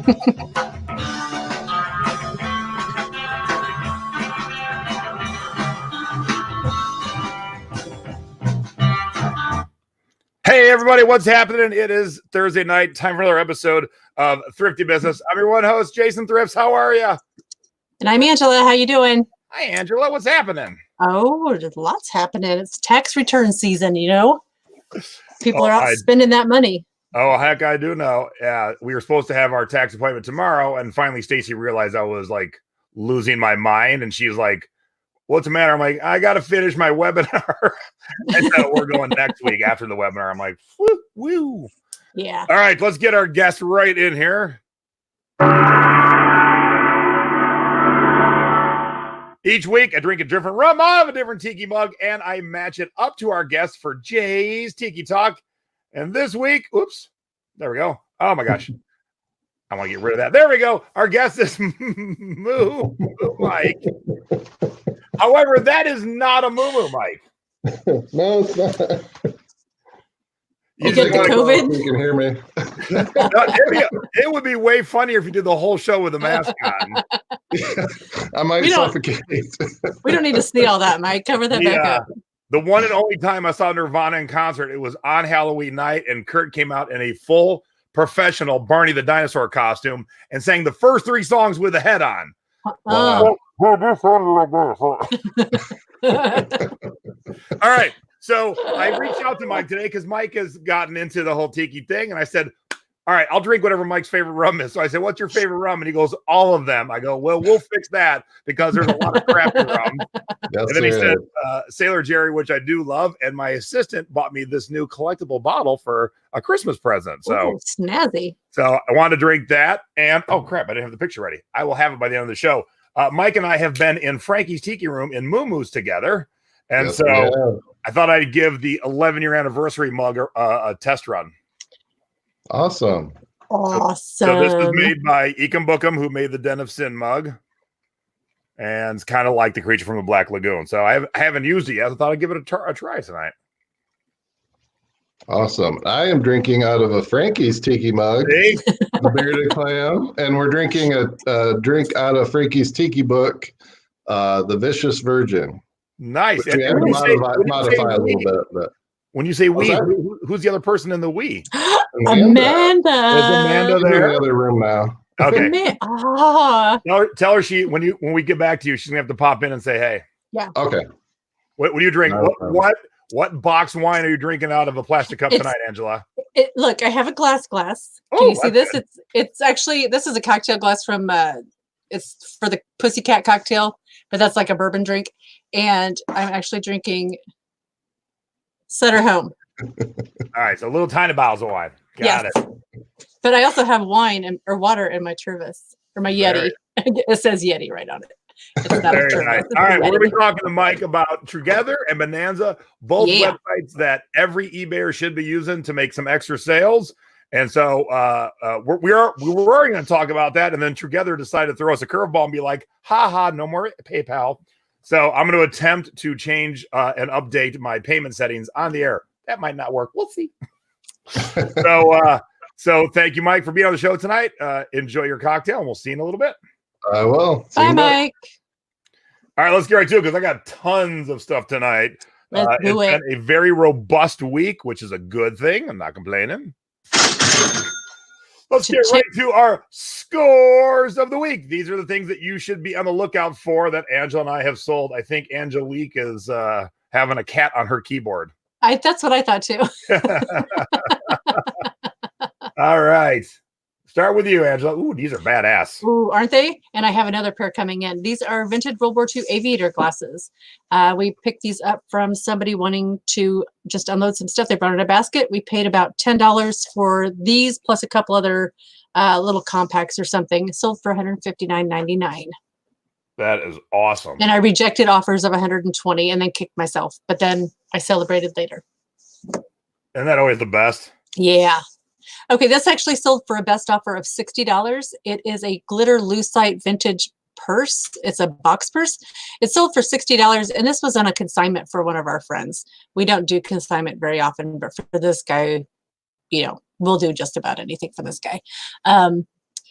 Hey, everybody, what's happening? It is Thursday night, time for another episode of Thrifty Business. I'm your one host, Jason Thrifts. How are you? And I'm Angela. How you doing? Hi, Angela. What's happening? Oh, there's lots happening. It's tax return season, you know? People are out spending that money. Oh, heck, I do know. Yeah, we were supposed to have our tax appointment tomorrow, and finally Stacy realized I was, like, losing my mind, and she's like, what's the matter? I'm like, I got to finish my webinar. And so we're going next week after the webinar. I'm like, woo, woo. Yeah. All right, let's get our guest right in here. Each week, I drink a different rum out of a different tiki mug, and I match it up to our guest for Jay's Tiki Talk. And this week, oops, there we go. Oh, my gosh. I want to get rid of that. There we go. Our guest is Moo Mike. However, that is not a Moo Mike. No, it's not. You get the COVID? You can hear me. It would be way funnier if you did the whole show with a mask on. I might suffocate. We don't need to see all that, Mike. Cover that back up. The one and only time I saw Nirvana in concert, it was on Halloween night, and Kurt came out in a full professional Barney the Dinosaur costume and sang the first 3 songs with a head on. Wow. All right. So I reached out to Mike today because Mike has gotten into the whole tiki thing. And I said, all right, I'll drink whatever Mike's favorite rum is. So I said, what's your favorite rum? And he goes, all of them. I go, well, we'll fix that because there's a lot of crappy rum. And then he said, Sailor Jerry, which I do love. And my assistant bought me this new collectible bottle for a Christmas present. So ooh, snazzy. So I wanted to drink that. And oh, crap, I didn't have the picture ready. I will have it by the end of the show. Mike and I have been in Frankie's Tiki Room in Moo Moo's together. And I thought I'd give the 11-year anniversary mug a test run. Awesome. So this was made by Ecom Bookham, who made the Den of Sin mug. And it's kind of like the creature from the Black Lagoon. So I haven't used it yet. I thought I'd give it a try tonight. Awesome. I am drinking out of a Frankie's Tiki mug, the Bearded Clam, and we're drinking a drink out of Frankie's Tiki book, The Vicious Virgin. Nice. And we had to modify a little bit. But when you say we, who's the other person in the we? Amanda. Is Amanda there? In the other room now. Okay. Tell her when we get back to you, she's gonna have to pop in and say, hey. Yeah. Okay. What do you drink? What box wine are you drinking out of a plastic cup tonight, Angela? Look, I have a glass. Can you see this? Good. It's actually, this is a cocktail glass from it's for the Pussycat cocktail, but that's like a bourbon drink. And I'm actually drinking Sutter Home. All right, so little tiny bottles of wine. Got it. But I also have wine or water in my Tervis or my Yeti. It says Yeti right on it. It's not very nice. All right, we're going to be talking to Mike about TrueGether and Bonanza, both websites that every eBayer should be using to make some extra sales. And so we were already going to talk about that, and then TrueGether decided to throw us a curveball and be like, "Ha, no more PayPal." So I'm going to attempt to change and update my payment settings on the air. That might not work. We'll see. So thank you, Mike, for being on the show tonight. Enjoy your cocktail, and we'll see you in a little bit. I will. Bye, Mike. All right, let's get right to it because I got tons of stuff tonight. Let's do it. Been a very robust week, which is a good thing. I'm not complaining. Let's get right to our scores of the week. These are the things that you should be on the lookout for that Angela and I have sold. I think Angelique is having a cat on her keyboard. That's what I thought too. All right. Start with you, Angela. Ooh, these are badass. Ooh, aren't they? And I have another pair coming in. These are vintage World War II aviator glasses. We picked these up from somebody wanting to just unload some stuff. They brought in a basket. We paid about $10 for these, plus a couple other little compacts or something. Sold for $159.99. That is awesome. And I rejected offers of $120 and then kicked myself. But then I celebrated later. Isn't that always the best? Yeah. Okay, this actually sold for a best offer of $60. It is a glitter lucite vintage purse. It's a box purse. It sold for $60, and this was on a consignment for one of our friends. We don't do consignment very often, but for this guy, you know, we'll do just about anything for this guy.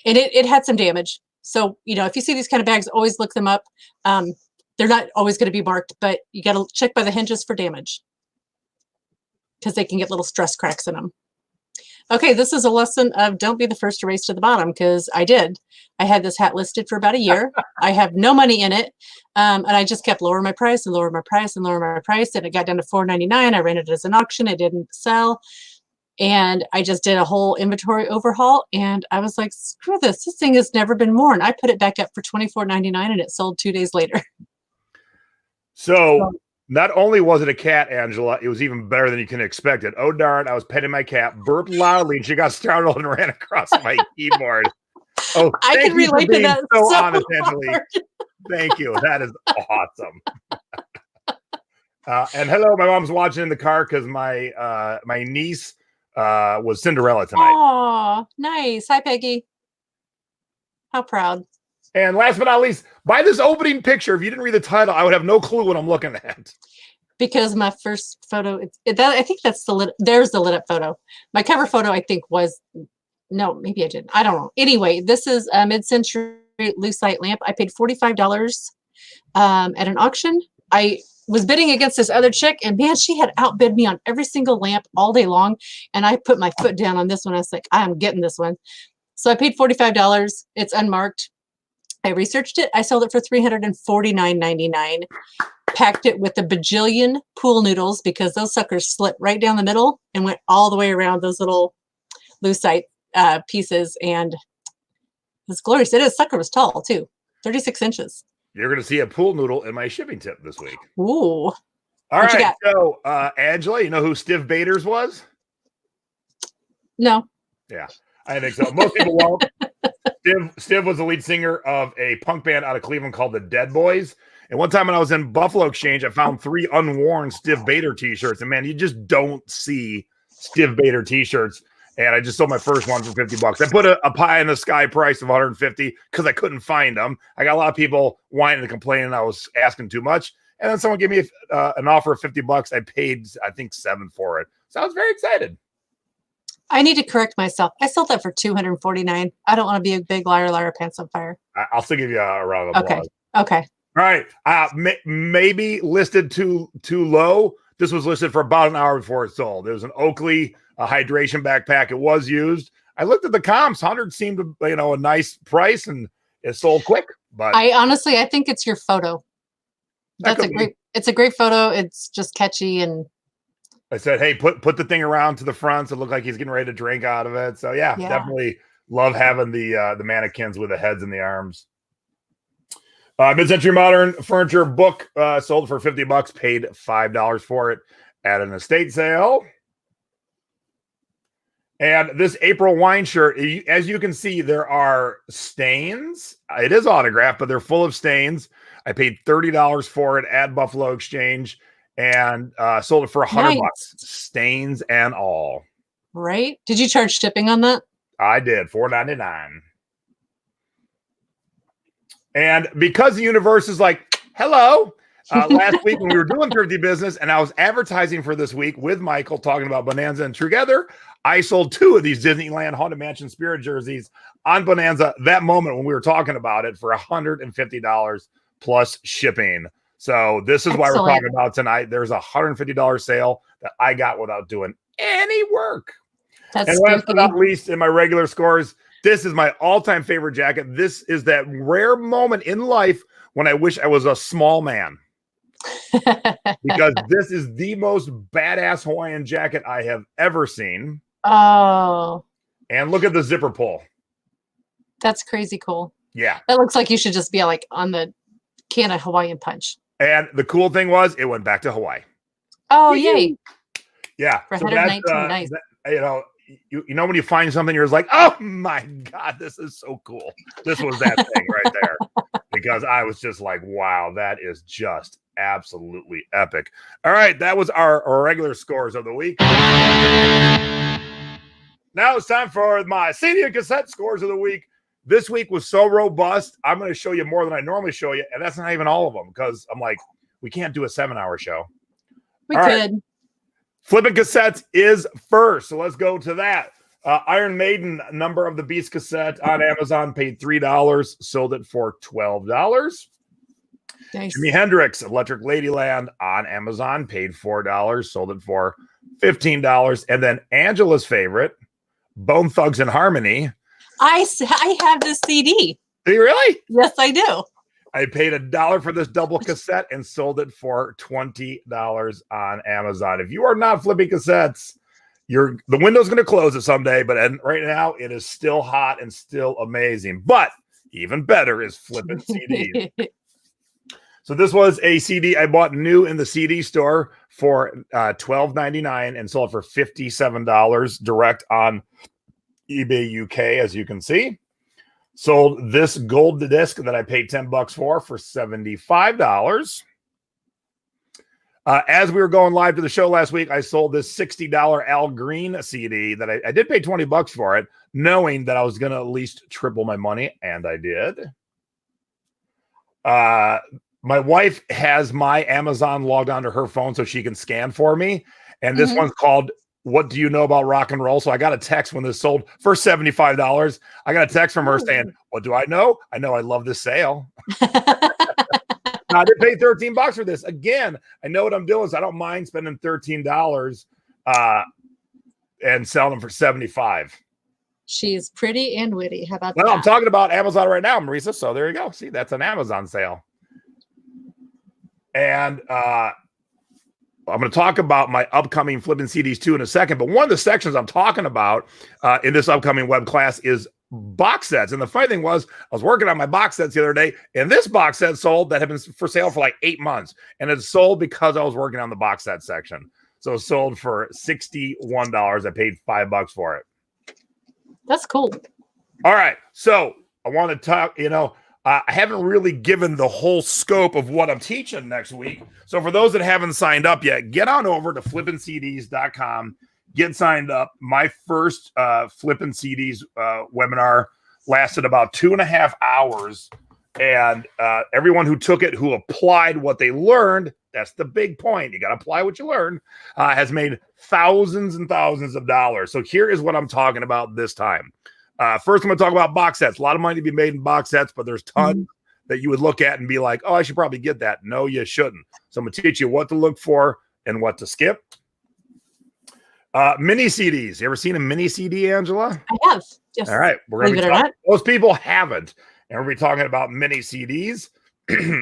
And it had some damage. So, if you see these kind of bags, always look them up. They're not always going to be marked, but you got to check by the hinges for damage because they can get little stress cracks in them. Okay, this is a lesson of don't be the first to race to the bottom, because I did. I had this hat listed for about a year. I have no money in it, and I just kept lowering my price and lowering my price and lowering my price, and it got down to $4.99. I ran it as an auction. It didn't sell, and I just did a whole inventory overhaul, and I was like, screw this. This thing has never been worn. I put it back up for $24.99, and it sold 2 days later. So not only was it a cat, Angela, it was even better than you can expect it. Oh, darn. I was petting my cat, burped loudly, and she got startled and ran across my keyboard. Oh, I can relate to that. So honest, Angela. Thank you. That is awesome. And hello, my mom's watching in the car because my niece was Cinderella tonight. Oh, nice. Hi, Peggy. How proud. And last but not least, by this opening picture, if you didn't read the title, I would have no clue what I'm looking at. Because my first photo, I think that's there's the lit up photo. My cover photo, I think, was, no, maybe I didn't. I don't know. Anyway, this is a mid-century lucite lamp. I paid $45 at an auction. I was bidding against this other chick, and man, she had outbid me on every single lamp all day long. And I put my foot down on this one. I was like, I'm getting this one. So I paid $45. It's unmarked. I researched it. I sold it for $349.99. Packed it with a bajillion pool noodles because those suckers slit right down the middle and went all the way around those little lucite pieces. And it's glorious. This sucker was tall too, 36 inches. You're going to see a pool noodle in my shipping tip this week. Ooh. All right. So, Angela, you know who Stiv Bators was? No. Yeah, I think so. Most people won't. Stiv was the lead singer of a punk band out of Cleveland called the Dead Boys. And one time when I was in Buffalo Exchange, I found 3 unworn Stiv Bator t-shirts. And man, you just don't see Stiv Bator t-shirts. And I just sold my first one for $50. I put a pie in the sky price of $150 because I couldn't find them. I got a lot of people whining and complaining I was asking too much. And then someone gave me an offer of $50. I paid, I think, $7 for it. So I was very excited. I need to correct myself. I sold that for $249. I don't want to be a big liar, pants on fire. I'll still give you a round of applause. Okay. All right. Maybe listed too low. This was listed for about an hour before it sold. There was an Oakley hydration backpack. It was used. I looked at the comps. 100 seemed to, a nice price, and it sold quick. But I think it's your photo. It's a great photo. It's just catchy, and I said, hey, put the thing around to the front so it looked like he's getting ready to drink out of it. So yeah. Definitely love having the mannequins with the heads and the arms. Mid-century modern furniture book sold for $50, paid $5 for it at an estate sale. And this April wine shirt, as you can see, there are stains. It is autographed, but they're full of stains. I paid $30 for it at Buffalo Exchange and sold it for $100, stains and all. Right? Did you charge shipping on that? I did, $4.99. And because the universe is like, hello, last week when we were doing Thrifty Business and I was advertising for this week with Michael talking about Bonanza and TrueGether, I sold 2 of these Disneyland Haunted Mansion Spirit jerseys on Bonanza that moment when we were talking about it for $150 plus shipping. So this is why we're talking about tonight. There's a $150 sale that I got without doing any work. And last but not least, in my regular scores, this is my all-time favorite jacket. This is that rare moment in life when I wish I was a small man. Because this is the most badass Hawaiian jacket I have ever seen. Oh. And look at the zipper pull. That's crazy cool. Yeah. That looks like you should just be like on the can of Hawaiian Punch. And the cool thing was it went back to Hawaii. Oh, yay. Yeah. For 119, nice. You know when you find something, you're just like, oh my God, this is so cool. This was that thing right there. Because I was just like, wow, that is just absolutely epic. All right, that was our regular scores of the week. Now it's time for my CD and cassette scores of the week. This week was so robust, I'm going to show you more than I normally show you, and that's not even all of them because I'm like, we can't do a 7-hour show. We could. Flipping cassettes is first, so let's go to that. Iron Maiden, Number of the Beast cassette on Amazon, paid $3, sold it for $12. Nice. Jimi Hendrix, Electric Ladyland on Amazon, paid $4, sold it for $15. And then Angela's favorite, Bone Thugs and Harmony. I have this CD. Do you really? Yes, I do. I paid $1 for this double cassette and sold it for $20 on Amazon. If you are not flipping cassettes, the window's going to close it someday, but right now it is still hot and still amazing. But even better is flipping CDs. So this was a CD I bought new in the CD store for $12.99 and sold for $57 direct on eBay UK, as you can see. Sold this gold disc that I paid $10 for $75. As we were going live to the show last week, I sold this $60 Al Green CD that I did pay $20 for it, knowing that I was going to at least triple my money, and I did. My wife has my Amazon logged onto her phone so she can scan for me, and this one's called What Do You Know About Rock and Roll? So I got a text when this sold for $75. I got a text from her saying, what do I know? I know I love this sale. I did pay $13 for this. Again, I know what I'm doing, so I don't mind spending $13 and selling them for $75. She's pretty and witty. How about that? Well, I'm talking about Amazon right now, Marisa. So there you go. See, that's an Amazon sale. And I'm going to talk about my upcoming Flipping CDs too in a second. But one of the sections I'm talking about in this upcoming web class is box sets. And the funny thing was, I was working on my box sets the other day, and this box set sold that had been for sale for like 8 months. And it sold because I was working on the box set section. So it sold for $61. I paid $5 for it. That's cool. All right. So I want to talk, I haven't really given the whole scope of what I'm teaching next week. So for those that haven't signed up yet, get on over to flippincds.com. Get signed up. My first Flippin' CDs webinar lasted about 2.5 hours. And everyone who took it, who applied what they learned, that's the big point. You got to apply what you learned, has made thousands and thousands of dollars. So here is what I'm talking about this time. First, I'm going to talk about box sets. A lot of money to be made in box sets, but there's tons that you would look at and be like, oh, I should probably get that. No, you shouldn't. So I'm going to teach you what to look for and what to skip. Mini CDs. You ever seen a mini CD, Angela? I have. Yes. All right. We're going to be talking. Most people haven't. And we're talking about mini CDs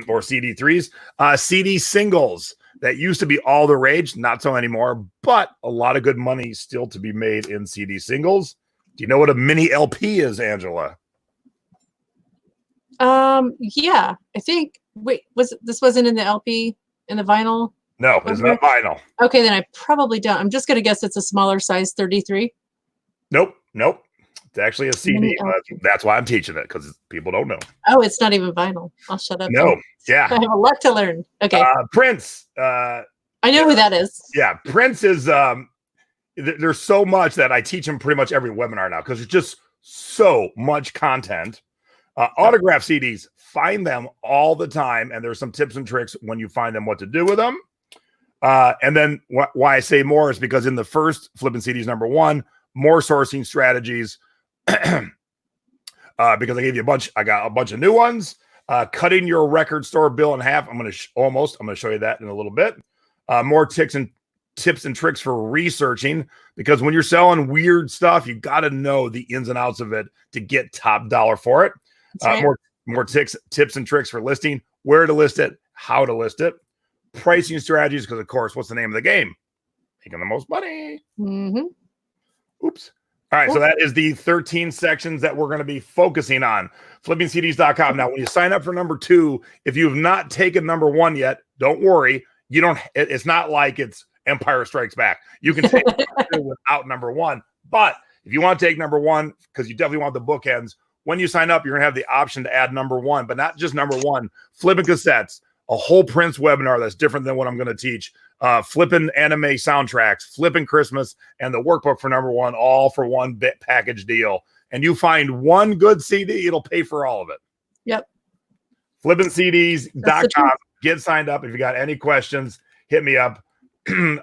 or CD3s. CD singles. That used to be all the rage. Not so anymore. But a lot of good money still to be made in CD singles. Do you know what a mini LP is, Angela? Yeah, I think. Wait, this wasn't in the LP, in the vinyl? No, it's not vinyl. Okay, then I probably don't. I'm just gonna guess it's a smaller size 33. Nope. It's actually a CD. That's why I'm teaching it, because people don't know. Oh, it's not even vinyl. I'll shut up. No, yeah. I have a lot to learn. Okay. Prince. I know who that is. Yeah, Prince is. There's so much that I teach them pretty much every webinar now because it's just so much content. Autograph CDs, find them all the time. And there's some tips and tricks when you find them, what to do with them. And then why I say more is because in the first Flipping CDs #1, more sourcing strategies, because I gave you I got a bunch of new ones. Cutting your record store bill in half. I'm going to show you that in a little bit. More tips and tricks for researching, because when you're selling weird stuff, you got to know the ins and outs of it to get top dollar for it. Right. More tips and tricks for listing, where to list it, how to list it, pricing strategies, because of course, what's the name of the game? Making the most money. Oops. All right, so that is the 13 sections that we're going to be focusing on. FlippingCDs.com. Now, when you sign up for #2, if you have not taken #1 yet, don't worry. It's not like it's Empire Strikes Back. You can take it without #1. But if you want to take #1, because you definitely want the bookends, when you sign up, you're going to have the option to add #1, but not just #1. Flipping cassettes, a whole Prince webinar that's different than what I'm going to teach. Flipping anime soundtracks, flipping Christmas, and the workbook for #1, all for one bit package deal. And you find one good CD, it'll pay for all of it. Yep. FlippingCDs.com. Get signed up. If you got any questions, hit me up.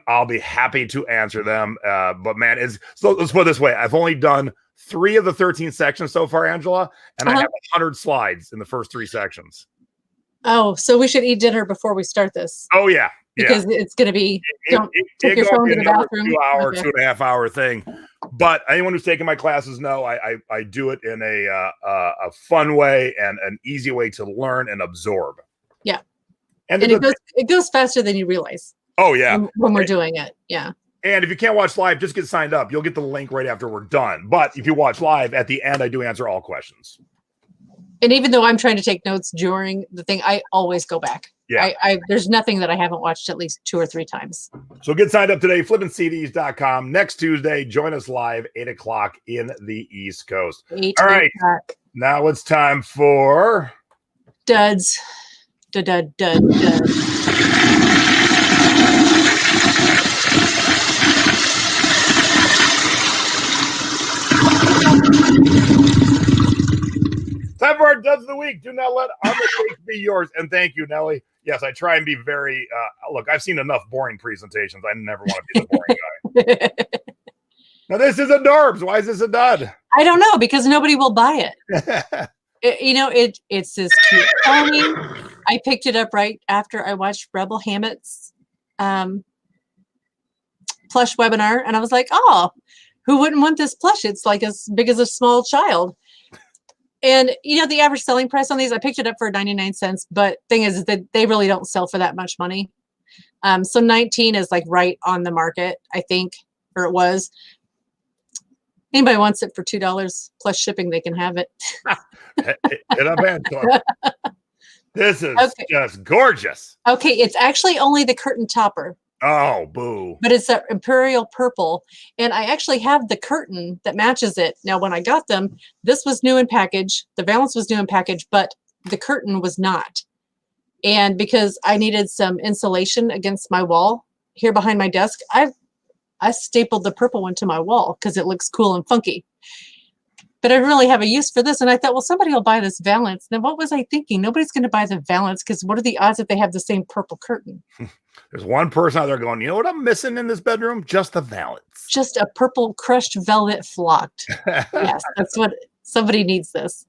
I'll be happy to answer them. But man, so let's put it this way. I've only done 3 of the 13 sections so far, Angela, and I have 100 slides in the first 3 sections. Oh, so we should eat dinner before we start this. Oh, yeah. Because it's going to be, don't take your phone to the bathroom. 2-hour, 2.5-hour thing. But anyone who's taken my classes know I do it in a fun way and an easy way to learn and absorb. Yeah. And it goes faster than you realize. Oh, yeah. When we're doing it. Yeah. And if you can't watch live, just get signed up. You'll get the link right after we're done. But if you watch live, at the end, I do answer all questions. And even though I'm trying to take notes during the thing, I always go back. Yeah. There's nothing that I haven't watched at least 2 or 3 times. So get signed up today, flippingcds.com. Next Tuesday, join us live, 8 o'clock in the East Coast. All right. Now it's time for... Duds. Dud. Time for our duds of the week. Do not let our mistakes be yours. And thank you, Nelly. Yes, I try and be very, look, I've seen enough boring presentations. I never want to be the boring guy. Now, this is a Dorbs. Why is this a dud? I don't know, because nobody will buy it. It's this cute pony. I picked it up right after I watched Rebel Hammett's plush webinar. And I was like, oh, who wouldn't want this plush? It's like as big as a small child. And, the average selling price on these, I picked it up for 99 cents. But thing is that they really don't sell for that much money. So 19 is like right on the market, I think, or it was. Anybody wants it for $2 plus shipping, they can have it. This is just gorgeous. Okay, it's actually only the curtain topper. Oh, boo. But it's an imperial purple. And I actually have the curtain that matches it. Now, when I got them, this was new in package. The valance was new in package, but the curtain was not. And because I needed some insulation against my wall here behind my desk, I stapled the purple one to my wall because it looks cool and funky. But I really have a use for this. And I thought, well, somebody will buy this valance. Then what was I thinking? Nobody's going to buy the valance because what are the odds that they have the same purple curtain? There's one person out there going, you know what I'm missing in this bedroom? Just the valance. Just a purple crushed velvet flocked. Yes, that's what somebody needs this.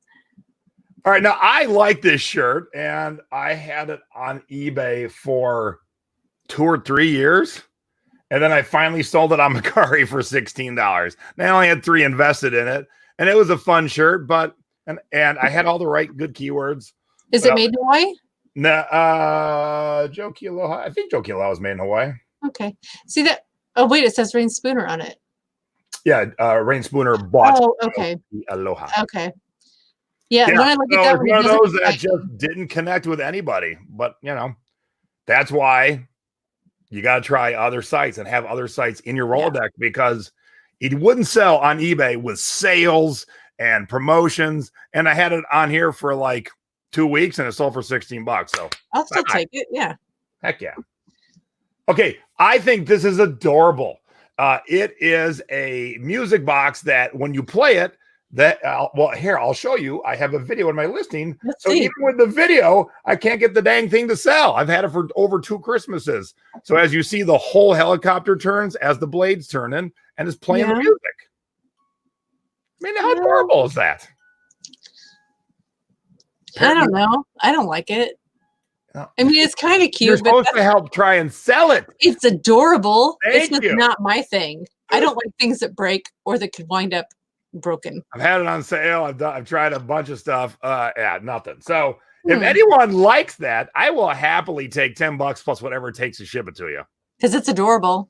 All right. Now, I like this shirt, and I had it on eBay for 2 or 3 years. And then I finally sold it on Mercari for $16. And I only had 3 invested in it. And it was a fun shirt, but and I had all the right good keywords. Is it made in Hawaii? No, Joe Aloha. I think Joe Aloha was made in Hawaii. Okay. See that? Oh, wait, it says Rain Spooner on it. Yeah, Rain Spooner bought okay. Aloha. Okay. Yeah, when I look at that one of those that just didn't connect with anybody. But, that's why you got to try other sites and have other sites in your Rolodex because it wouldn't sell on eBay with sales and promotions. And I had it on here for like 2 weeks and it sold for $16. So I'll still take it. Yeah. Heck yeah. Okay. I think this is adorable. It is a music box that when you play it, here, I'll show you. I have a video in my listing. Let's see. Even with the video, I can't get the dang thing to sell. I've had it for over 2 Christmases. So as you see, the whole helicopter turns as the blades turn in and is playing the music. I mean, how adorable is that? I don't know. I don't like it. I mean, it's kind of cute. You're supposed to help try and sell it. It's adorable. It's just not my thing. I don't like things that break or that could wind up broken. I've had it on sale. I've tried a bunch of stuff. Nothing. So if anyone likes that, I will happily take $10 plus whatever it takes to ship it to you. Because it's adorable.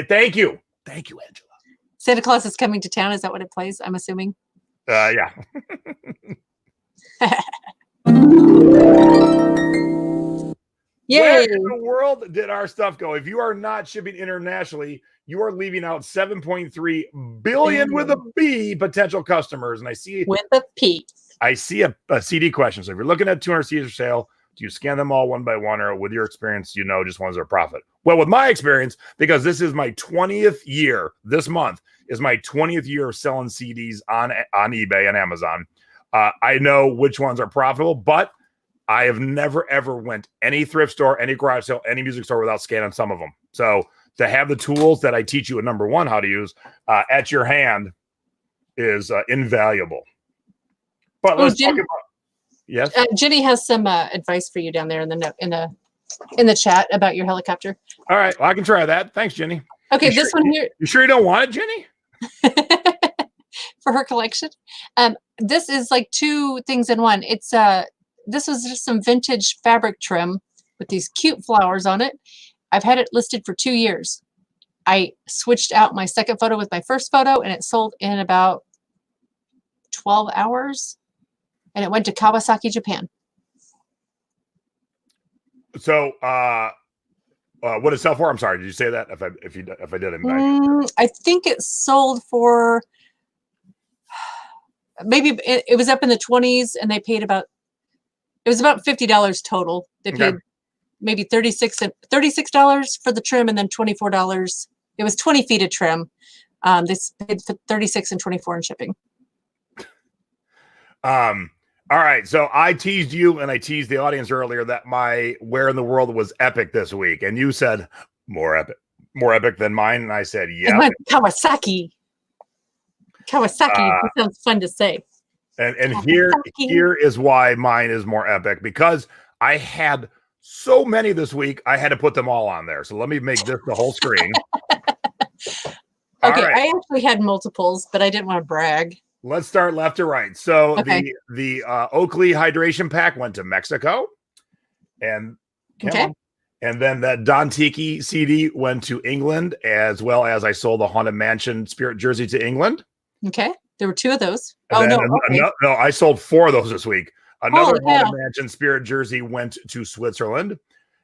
Thank you. Thank you, Angela. Santa Claus is coming to town. Is that what it plays? I'm assuming. Yeah. Yay. Where in the world did our stuff go? If you are not shipping internationally, you are leaving out 7.3 billion with a B potential customers. And I see with a P. I see a CD question. So if you're looking at 200 CDs for sale, do you scan them all one by one, or with your experience, just ones that are profit? Well, with my experience, because this is my 20th year, this month is my 20th year of selling CDs on eBay and Amazon. I know which ones are profitable, but I have never, ever went any thrift store, any garage sale, any music store without scanning some of them. So to have the tools that I teach you at number one how to use at your hand is invaluable. But let's talk about. Yes, Jenny has some advice for you down there in the chat about your helicopter. All right, well, I can try that. Thanks, Jenny. Okay, this one here. You sure you don't want it, Jenny? For her collection. This is like two things in one. It's this was just some vintage fabric trim with these cute flowers on it. I've had it listed for 2 years. I switched out my second photo with my first photo, and it sold in about 12 hours. And it went to Kawasaki, Japan. So, what did it sell for? I'm sorry. Did you say that? If I didn't, I think it sold for maybe it was up in the 20s, and they paid about. It was about $50 total. They paid maybe $36 for the trim, and then $24. It was 20 feet of trim. They paid $36 and $24 in shipping. All right, so I teased you and I teased the audience earlier that my Where in the World was epic this week, and you said more epic than mine, and I said yeah. Kawasaki. That sounds fun to say. And here is why mine is more epic, because I had so many this week, I had to put them all on there. So let me make this the whole screen. Okay, right. I actually had multiples, but I didn't want to brag. Let's start left to right. So the Oakley hydration pack went to Mexico, and and then that Don Tiki CD went to England, as well as I sold the Haunted Mansion Spirit jersey to England. Okay, there were 2 of those. And no, I sold 4 of those this week. Another Haunted Mansion Spirit jersey went to Switzerland.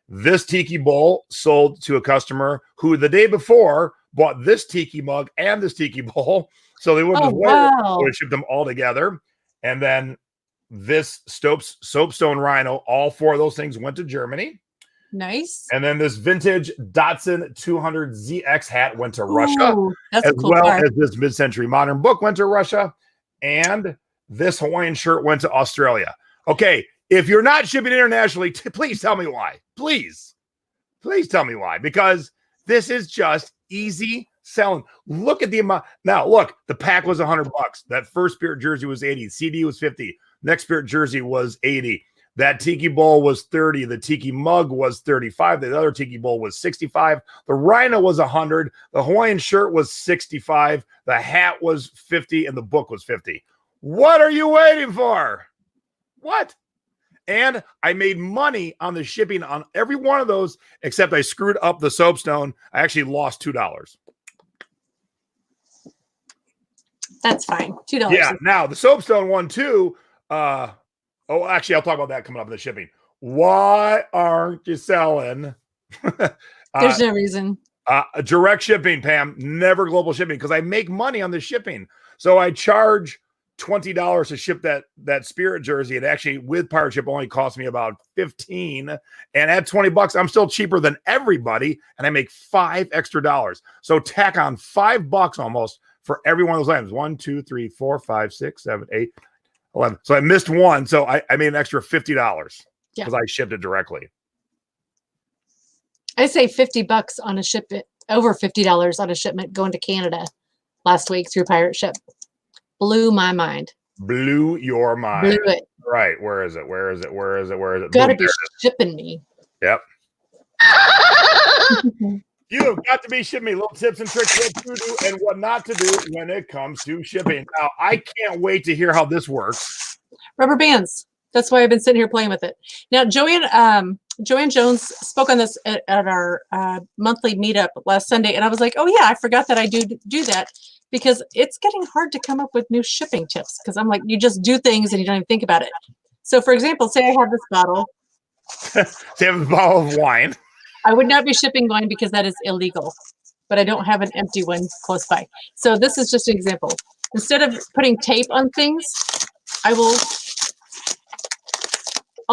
This Tiki bowl sold to a customer who the day before bought this Tiki mug and this Tiki bowl. So they wouldn't have shipped them all together. And then this soapstone rhino, all 4 of those things went to Germany. Nice. And then this vintage Datsun 200ZX hat went to Russia. That's as cool well as this mid-century modern book went to Russia. And this Hawaiian shirt went to Australia. Okay, if you're not shipping internationally, please tell me why. Please tell me why. Because this is just easy selling. Look at the amount. Now, look, the pack was $100. That first Spirit jersey was 80. CD was 50. Next Spirit jersey was 80. That Tiki bowl was 30. The Tiki mug was 35. The other Tiki bowl was 65. The Rhino was 100. The Hawaiian shirt was 65. The hat was 50, and the book was 50. What are you waiting for? What? And I made money on the shipping on every one of those, except I screwed up the soapstone. I actually lost $2. That's fine. $2. Yeah. Now the soapstone one too. Actually, I'll talk about that coming up in the shipping. Why aren't you selling? There's no reason. Direct shipping, Pam. Never global shipping, because I make money on the shipping. So I charge $20 to ship that Spirit jersey. It actually, with pirate ship, only cost me about $15. And at $20, I'm still cheaper than everybody, and I make $5 extra. So tack on $5 almost for every one of those items. 1, 2, 3, 4, 5, 6, 7, 8, 11. So I missed one. So I made an extra $50 because I shipped it directly. I say $50 on a shipment, over $50 on a shipment going to Canada last week through pirate ship. Blew my mind. Blew your mind. Blew it. Right. Where is it? Where is it? Where is it? Where is it? Gotta be shipping me. Yep. You've got to be shipping me little tips and tricks what to do and what not to do when it comes to shipping. Now, I can't wait to hear how this works. Rubber bands. That's why I've been sitting here playing with it. Now, Joanne Jones spoke on this at our monthly meetup last Sunday, and I was like, oh yeah, I forgot that I do that, because it's getting hard to come up with new shipping tips, because I'm like, you just do things and you don't even think about it. So for example, say I have this bottle. Say I have a bottle of wine. I would not be shipping wine because that is illegal, but I don't have an empty one close by. So this is just an example. Instead of putting tape on things, I'll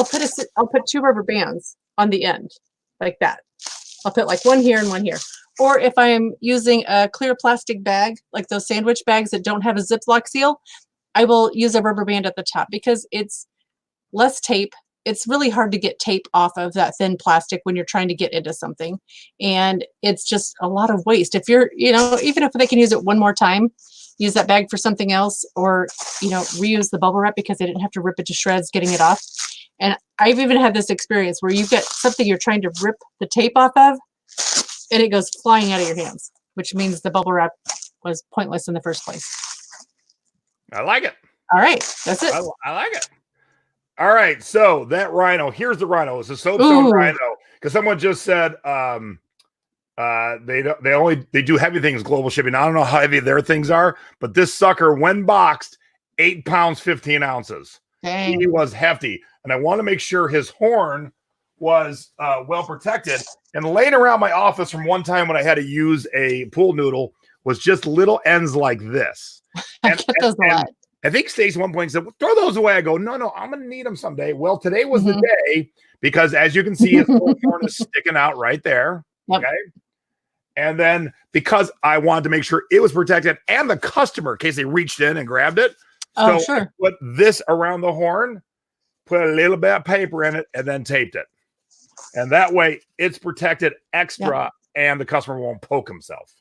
put 2 rubber bands on the end like that. I'll put like one here and one here. Or if I'm using a clear plastic bag, like those sandwich bags that don't have a Ziploc seal, I will use a rubber band at the top, because it's less tape it's really hard to get tape off of that thin plastic when you're trying to get into something. And it's just a lot of waste. If you're, even if they can use it one more time, use that bag for something else, or, reuse the bubble wrap because they didn't have to rip it to shreds getting it off. And I've even had this experience where you've got something you're trying to rip the tape off of and it goes flying out of your hands, which means the bubble wrap was pointless in the first place. I like it. All right. That's it. I like it. All right. So that rhino, here's the rhino. It's a soapstone rhino. Because someone just said they do heavy things, global shipping. I don't know how heavy their things are, but this sucker, when boxed, 8 pounds, 15 ounces. Dang. He was hefty. And I want to make sure his horn was well protected. And laying around my office from one time when I had to use a pool noodle was just little ends like this. I get those a lot. I think Stacey at one point said, well, throw those away. I go, no, I'm going to need them someday. Well, today was the day, because as you can see, his little horn is sticking out right there. Yep. Okay. And then because I wanted to make sure it was protected and the customer, in case they reached in and grabbed it. Oh, so sure. I put this around the horn, put a little bit of paper in it, and then taped it. And that way it's protected extra and the customer won't poke himself.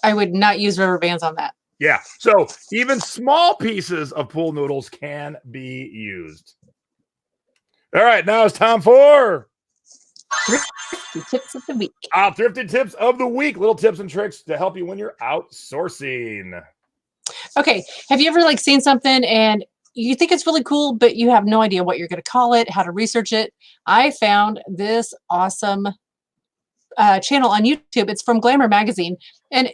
I would not use rubber bands on that. Yeah. So even small pieces of pool noodles can be used. All right. Now it's time for Thrifty tips of the week. Thrifty tips of the week. Little tips and tricks to help you when you're outsourcing. Okay. Have you ever seen something and you think it's really cool, but you have no idea what you're going to call it, how to research it? I found this awesome channel on YouTube. It's from Glamour Magazine. And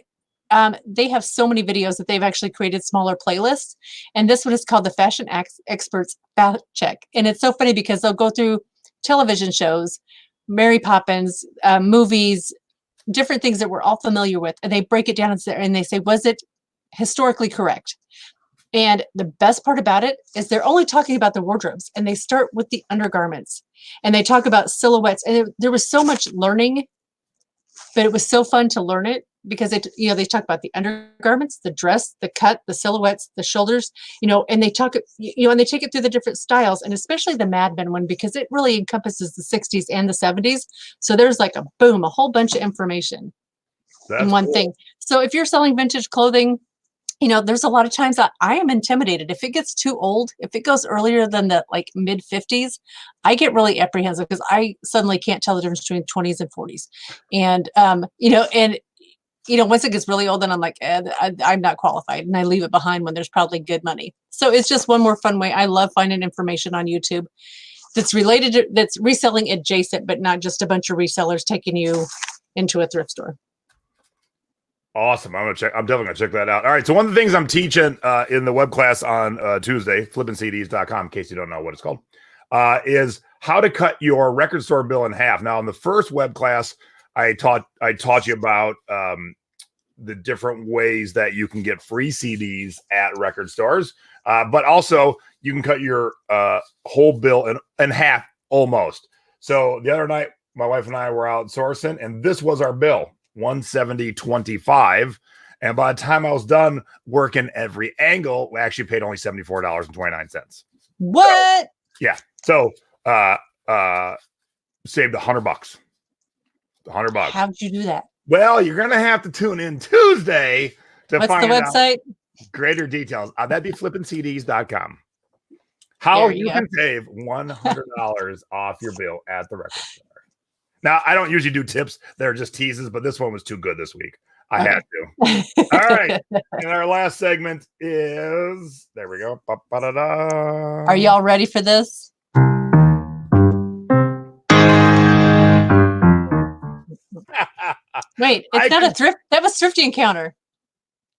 they have so many videos that they've actually created smaller playlists. And this one is called the Fashion Experts Fact Check. And it's so funny because they'll go through television shows, Mary Poppins, movies, different things that we're all familiar with. And they break it down and they say, was it historically correct? And the best part about it is they're only talking about the wardrobes, and they start with the undergarments and they talk about silhouettes. And there was so much learning, but it was so fun to learn it because they talk about the undergarments, the dress, the cut, the silhouettes, the shoulders, and they talk, and they take it through the different styles, and especially the Mad Men one, because it really encompasses the 60s and the 70s. So there's a whole bunch of information in one thing. So if you're selling vintage clothing, there's a lot of times that I am intimidated. If it gets too old, if it goes earlier than the mid 50s, I get really apprehensive because I suddenly can't tell the difference between 20s and 40s. And, once it gets really old, then I'm like, I'm not qualified, and I leave it behind when there's probably good money. So it's just one more fun way. I love finding information on YouTube that's related to, that's reselling adjacent, but not just a bunch of resellers taking you into a thrift store. Awesome. I'm definitely gonna check that out. All right. So one of the things I'm teaching in the web class on Tuesday, flippincds.com, in case you don't know what it's called, is how to cut your record store bill in half. Now, in the first web class, I taught you about the different ways that you can get free CDs at record stores, but also you can cut your whole bill in half almost. So the other night, my wife and I were outsourcing, and this was our bill. $170.25, and by the time I was done working every angle, we actually paid only $74.29. What? So saved $100. $100. How'd you do that? Well, you're gonna have to tune in Tuesday to find the website? Out greater details. That'd be flippincds.com. How you can save $100 off your bill at the record store. Now, I don't usually do tips that are just teases, but this one was too good this week. I had to. All right. And our last segment is, there we go. Ba-ba-da-da. Are y'all ready for this? Wait, it's not a thrift. That was Thrifty Encounter.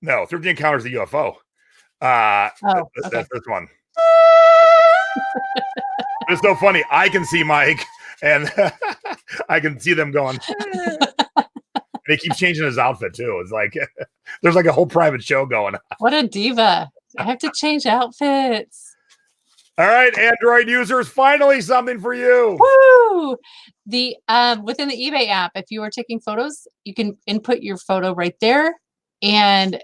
No, Thrifty Encounter is the UFO. Okay. That's this one. It's so funny. I can see Mike. And I can see them going. And he keeps changing his outfit too. It's like there's a whole private show going on. What a diva! I have to change outfits. All right, Android users, finally something for you. Woo! The within the eBay app, if you are taking photos, you can input your photo right there, and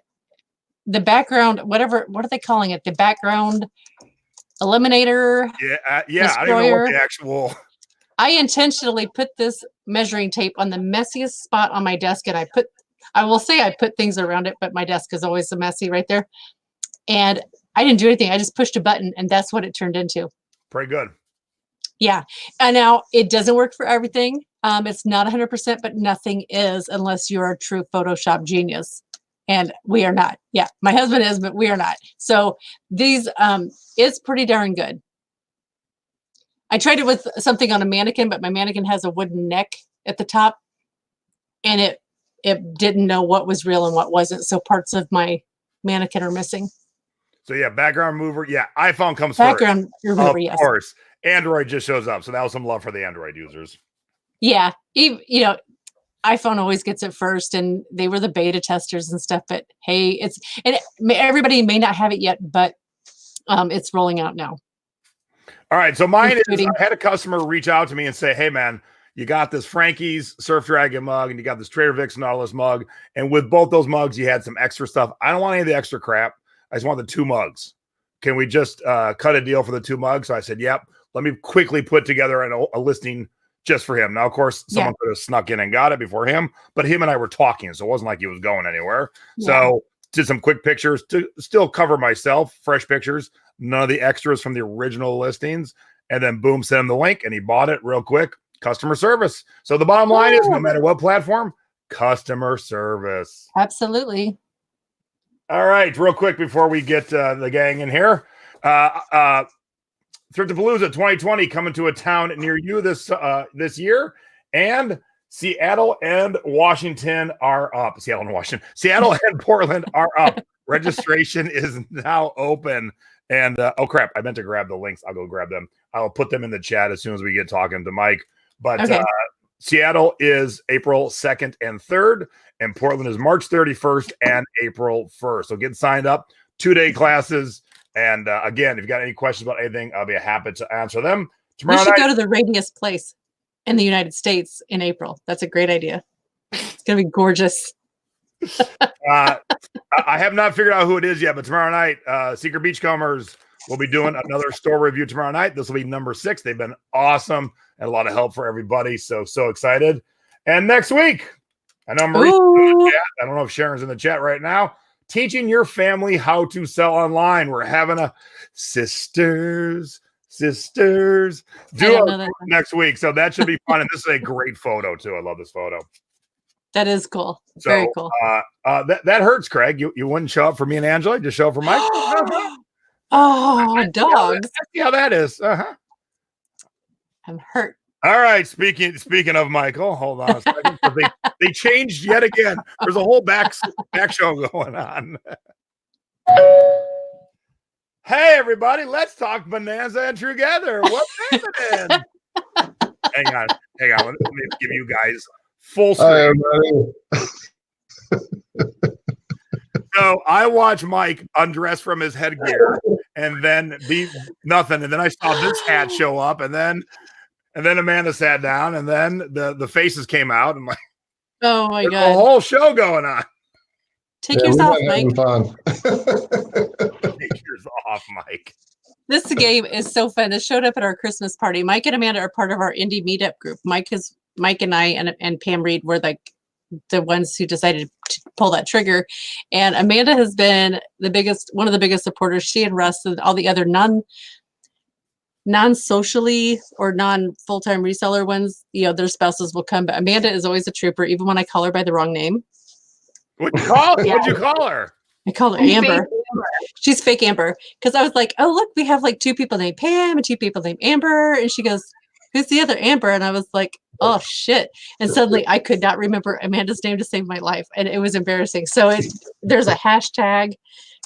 the background, what are they calling it? The background Eliminator. Yeah. I don't know what the actual. I intentionally put this measuring tape on the messiest spot on my desk, and I will say I put things around it, but my desk is always so messy right there. And I didn't do anything. I just pushed a button, and that's what it turned into. Pretty good. Yeah. And now it doesn't work for everything. It's not 100%, but nothing is unless you're a true Photoshop genius. And we are not. Yeah, my husband is, but we are not. So these, it's pretty darn good. I tried it with something on a mannequin, but my mannequin has a wooden neck at the top, and it didn't know what was real and what wasn't. So parts of my mannequin are missing. So yeah, background mover. Yeah, iPhone comes background first. Remover, of yes. course. Android just shows up. So that was some love for the Android users. Yeah, even, iPhone always gets it first, and they were the beta testers and stuff. But hey, everybody may not have it yet, but it's rolling out now. All right, so mine is, I had a customer reach out to me and say, hey, man, you got this Frankie's Surf Dragon mug, and you got this Trader Vic's Nautilus mug, and with both those mugs, you had some extra stuff. I don't want any of the extra crap. I just want the 2 mugs. Can we just cut a deal for the 2 mugs? So I said, yep. Let me quickly put together a listing just for him. Now, of course, someone could have snuck in and got it before him, but him and I were talking, so it wasn't like he was going anywhere. Yeah. So did some quick pictures to still cover myself, fresh pictures, none of the extras from the original listings, and then boom, sent him the link, and he bought it real quick. Customer service. So the bottom line is, no matter what platform, customer service. Absolutely. All right, real quick before we get the gang in here, Thriftypalooza 2020 coming to a town near you this year, and Seattle and Washington are up. Seattle and Portland are up. Registration is now open. And oh crap, I meant to grab the links. I'll go grab them. I'll put them in the chat as soon as we get talking to Mike. But okay. Seattle is April 2nd and 3rd, and Portland is March 31st and April 1st. So get signed up. 2-day classes. And again, if you got any questions about anything, I'll be happy to answer them. Tomorrow we should go to the Radius Place in the United States in April. That's a great idea. It's going to be gorgeous. I have not figured out who it is yet, but tomorrow night, Secret Beachcombers will be doing another store review tomorrow night. This will be number 6. They've been awesome and a lot of help for everybody. So excited. And next week, I know Marie's in the chat. I don't know if Sharon's in the chat right now. Teaching your family how to sell online. We're having a sisters duo next week. So that should be fun. And this is a great photo too. I love this photo. That is cool. So, very cool. That hurts, Craig. You wouldn't show up for me and Angela, just show up for Mike. Oh, dogs. See how that is. I'm hurt. All right. Speaking of Michael, hold on a second. They changed yet again. There's a whole back show going on. Hey, everybody, let's talk Bonanza and TrueGether. What's happening? Hang on. Let me give you guys full screen. So I watched Mike undress from his headgear and then be nothing. And then I saw this hat show up, and then Amanda sat down, and then the faces came out, and like, oh my God, a whole show going on. Take yours off, Mike. Take yours off, Mike. This game is so fun. This showed up at our Christmas party. Mike and Amanda are part of our indie meetup group. Mike and I and Pam Reed were like the ones who decided to pull that trigger. And Amanda has been one of the biggest supporters. She and Russ and all the other non-socially or non-full-time reseller ones, their spouses will come. But Amanda is always a trooper, even when I call her by the wrong name. What'd you call her? I call her Amber. She's fake Amber. Because I was like, oh, look, we have like 2 people named Pam and 2 people named Amber. And she goes, who's the other Amber? And I was like, oh, shit. And suddenly I could not remember Amanda's name to save my life. And it was embarrassing. So there's a hashtag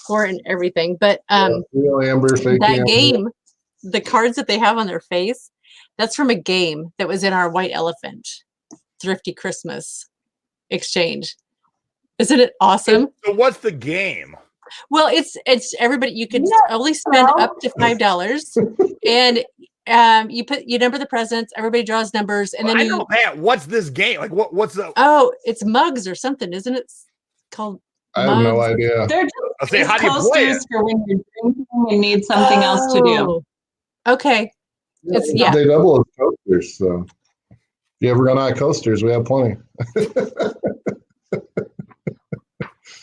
for it and everything. But real Amber, fake that Amber. game, the cards that they have on their face, that's from a game that was in our White Elephant Thrifty Christmas exchange. Isn't it awesome? So what's the game? Well, it's everybody. You can only spend up to $5, and you number the presents. Everybody draws numbers, and then I know that. What's this game? Like what's the? Oh, it's mugs or something, isn't it? It's called. I have no idea. I'll say, how do you play it? For when you're drinking and need something else to do. Okay. Yeah, they double as coasters. So if you ever run out of coasters, we have plenty.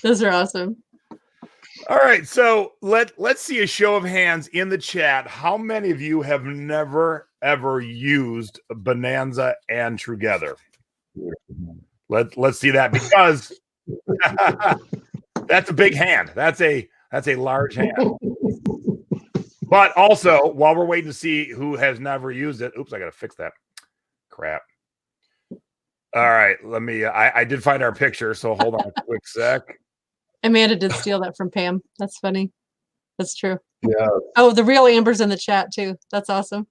Those are awesome. All right, so let's see a show of hands in the chat. How many of you have never ever used Bonanza and TrueGether? Let's see that, because that's a big hand. That's a large hand. But also, while we're waiting to see who has never used it, oops, I gotta fix that crap. All right, let me. I did find our picture, so hold on a quick sec. Amanda did steal that from Pam. That's funny. That's true. Yeah. Oh, the real Amber's in the chat too. That's awesome.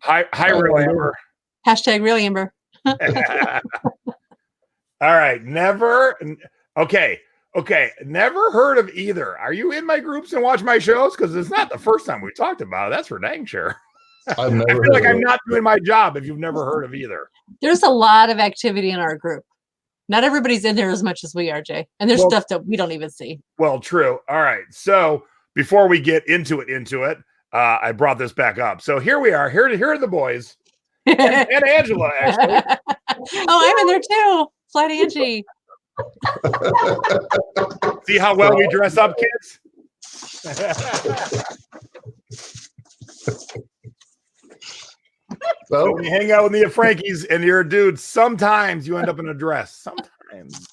Hi, real Amber. Hashtag real Amber. All right, never. Okay. Never heard of either. Are you in my groups and watch my shows? Because it's not the first time we talked about it. That's for dang sure. I've never I feel like I'm not doing my job if you've never heard of either. There's a lot of activity in our group. Not everybody's in there as much as we are, Jay. And there's stuff that we don't even see. Well, true. All right. So before we get into it, I brought this back up. So here we are. Here are the boys. And Angela, actually. Oh, I'm in there too. Flat Angie. See how well we dress up, kids? So when you hang out with me at Frankie's and you're a dude, sometimes you end up in a dress. Sometimes.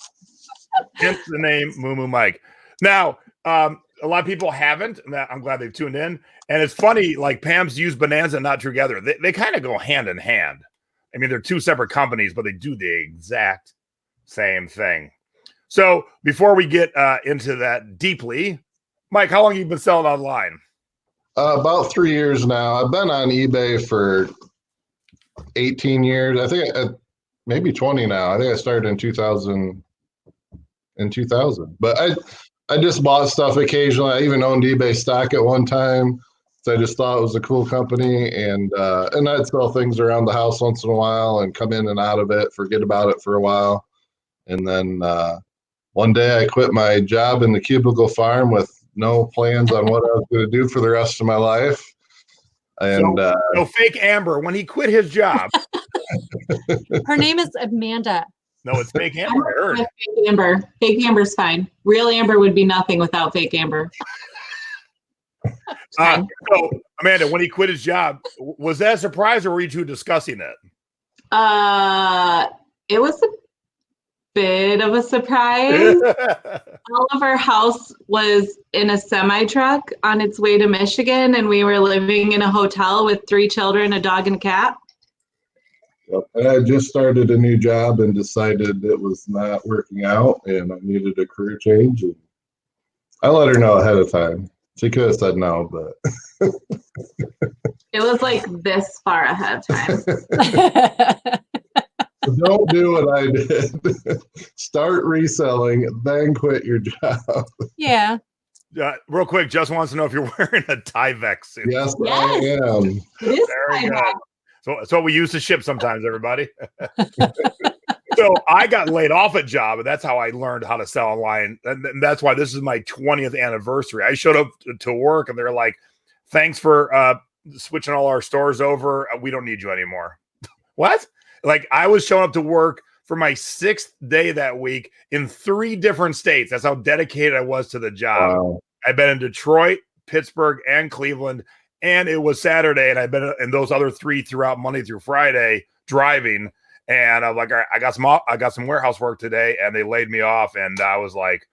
Hence the name Moo Moo Mike. Now, a lot of people haven't. I'm glad they've tuned in. And it's funny, like Pam's used Bonanza and not TrueGether. They kind of go hand in hand. I mean, they're two separate companies, but they do the exact same thing. So before we get into that deeply, Mike, how long have you been selling online? About 3 years now. I've been on eBay for 18 years. I think maybe 20 now. I think I started in 2000. But I just bought stuff occasionally. I even owned eBay stock at one time. So I just thought it was a cool company, and I'd sell things around the house once in a while and come in and out of it, forget about it for a while. And then one day I quit my job in the cubicle farm with no plans on what I was going to do for the rest of my life. And so fake Amber, when he quit his job. Her name is Amanda. No, it's fake Amber. I heard. Fake Amber. Fake Amber's fine. Real Amber would be nothing without fake Amber. So, Amanda, when he quit his job, was that a surprise, or were you two discussing it? It was a bit of a surprise. All of our house was in a semi-truck on its way to Michigan, and we were living in a hotel with 3 children, a dog, and a cat. Yep. And I just started a new job and decided it was not working out, and I needed a career change. And I let her know ahead of time. She could have said no, but it was like this far ahead of time. Don't do what I did. Start reselling, then quit your job. Yeah. Real quick, just wants to know if you're wearing a Tyvek suit. Yes, I am. Very good. So that's what we used to ship sometimes, everybody. So I got laid off at job, and that's how I learned how to sell online. And that's why this is my 20th anniversary. I showed up to work, and they're like, thanks for switching all our stores over. We don't need you anymore. What? Like, I was showing up to work for my 6th day that week in 3 different states. That's how dedicated I was to the job. Wow. I've been in Detroit, Pittsburgh, and Cleveland. And it was Saturday, and I've been in those other 3 throughout Monday through Friday driving. And I'm like, all right, I got some warehouse work today, and they laid me off. And I was like,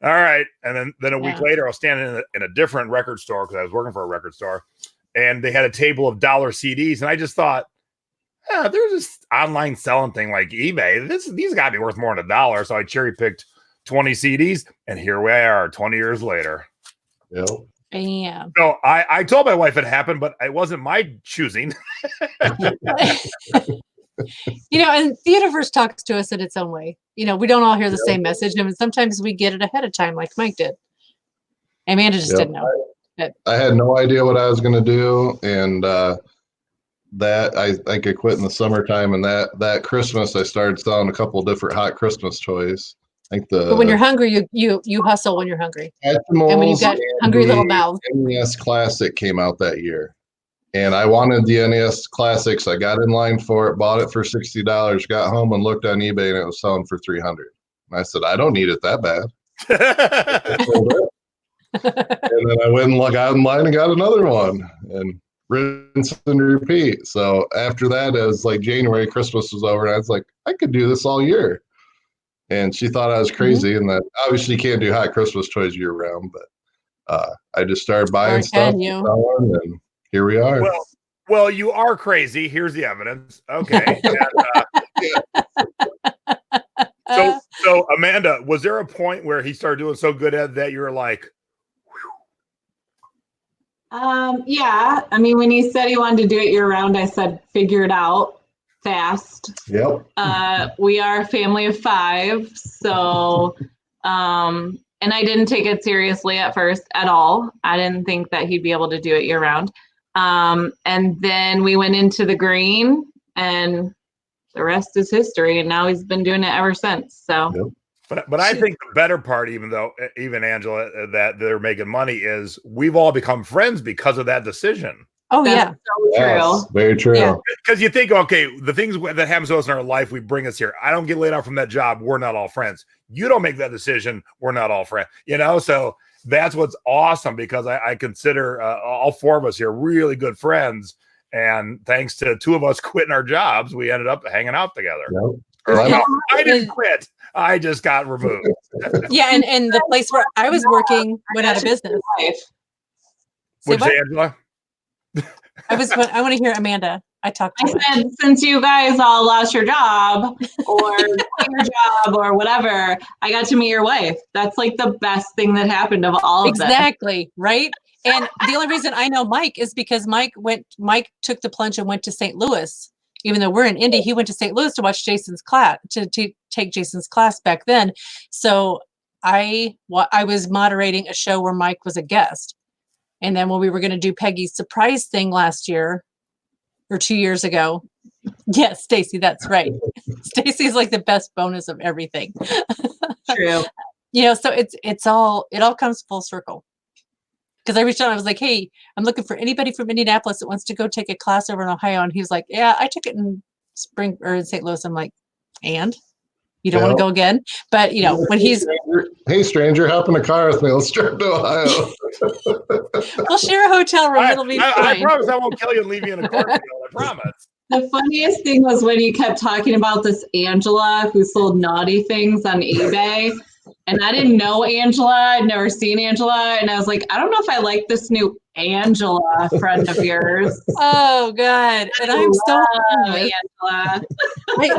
all right. And then a week later, I was standing in a different record store because I was working for a record store, and they had a table of dollar CDs. And I just thought, there's this online selling thing like eBay. These got to be worth more than $1. So I cherry picked 20 CDs, and here we are 20 years later. Yep. Yeah. So I told my wife it happened, but it wasn't my choosing. And the universe talks to us in its own way. We don't all hear the same message. And sometimes we get it ahead of time, like Mike did. Amanda just didn't know. I had no idea what I was going to do. And that I think I quit in the summertime. And that Christmas, I started selling a couple of different hot Christmas toys. Like But when you're hungry, you hustle when you're hungry. And when you've Hatchimals got and hungry little the mouths. NES Classic came out that year. And I wanted the NES Classics. I got in line for it, bought it for $60, got home and looked on eBay and it was selling for $300. And I said, I don't need it that bad. And then I went and got in line and got another one and rinse and repeat. So after that, it was like January, Christmas was over, and I was like, I could do this all year. And she thought I was crazy, and that obviously you can't do hot Christmas toys year round, but I just started buying stuff, and here we are. Well, you are crazy. Here's the evidence. Okay. And, so Amanda, was there a point where he started doing so good at that you were like, yeah. I mean, when he said he wanted to do it year round, I said, figure it out fast. Yep. We are a family of 5. So, and I didn't take it seriously at first at all. I didn't think that he'd be able to do it year round. And then we went into the green and the rest is history. And now he's been doing it ever since. So. Yep. But I think the better part, even Angela, that they're making money is we've all become friends because of that decision. Oh, That's so true. Yes, very true. Because you think, okay, the things that happens to us in our life, we bring us here. I don't get laid off from that job. We're not all friends. You don't make that decision. We're not all friends. So that's what's awesome because I consider all 4 of us here really good friends. And thanks to 2 of us quitting our jobs, we ended up hanging out together. Yep. I didn't quit. I just got removed. Yeah, and the place where I was working went out of business. Which Angela? I want to hear Amanda. I said, since you guys all lost your job or your job or whatever, I got to meet your wife. That's like the best thing that happened of all of Exactly, right? And the only reason I know Mike is because Mike took the plunge and went to St. Louis. Even though we're in Indy, he went to St. Louis to watch Jason's class, to take Jason's class back then. So I was moderating a show where Mike was a guest. And then when we were going to do Peggy's surprise thing last year or 2 years ago. Yes, Stacy, that's right. Stacy's like the best bonus of everything. True. So it all comes full circle. Because I reached out, I was like, hey, I'm looking for anybody from Indianapolis that wants to go take a class over in Ohio. And he was like, yeah, I took it in spring or in St. Louis. I'm like, and you don't want to go again? But when he's hey stranger, hop in a car with me. Let's drive to Ohio. We'll share a hotel room. It'll be fine. I promise I won't kill you and leave you in a cornfield. I promise. The funniest thing was when you kept talking about this Angela who sold naughty things on eBay. And I didn't know Angela. I'd never seen Angela. And I was like, I don't know if I like this new Angela friend of yours. Oh, God. And I'm so Angela.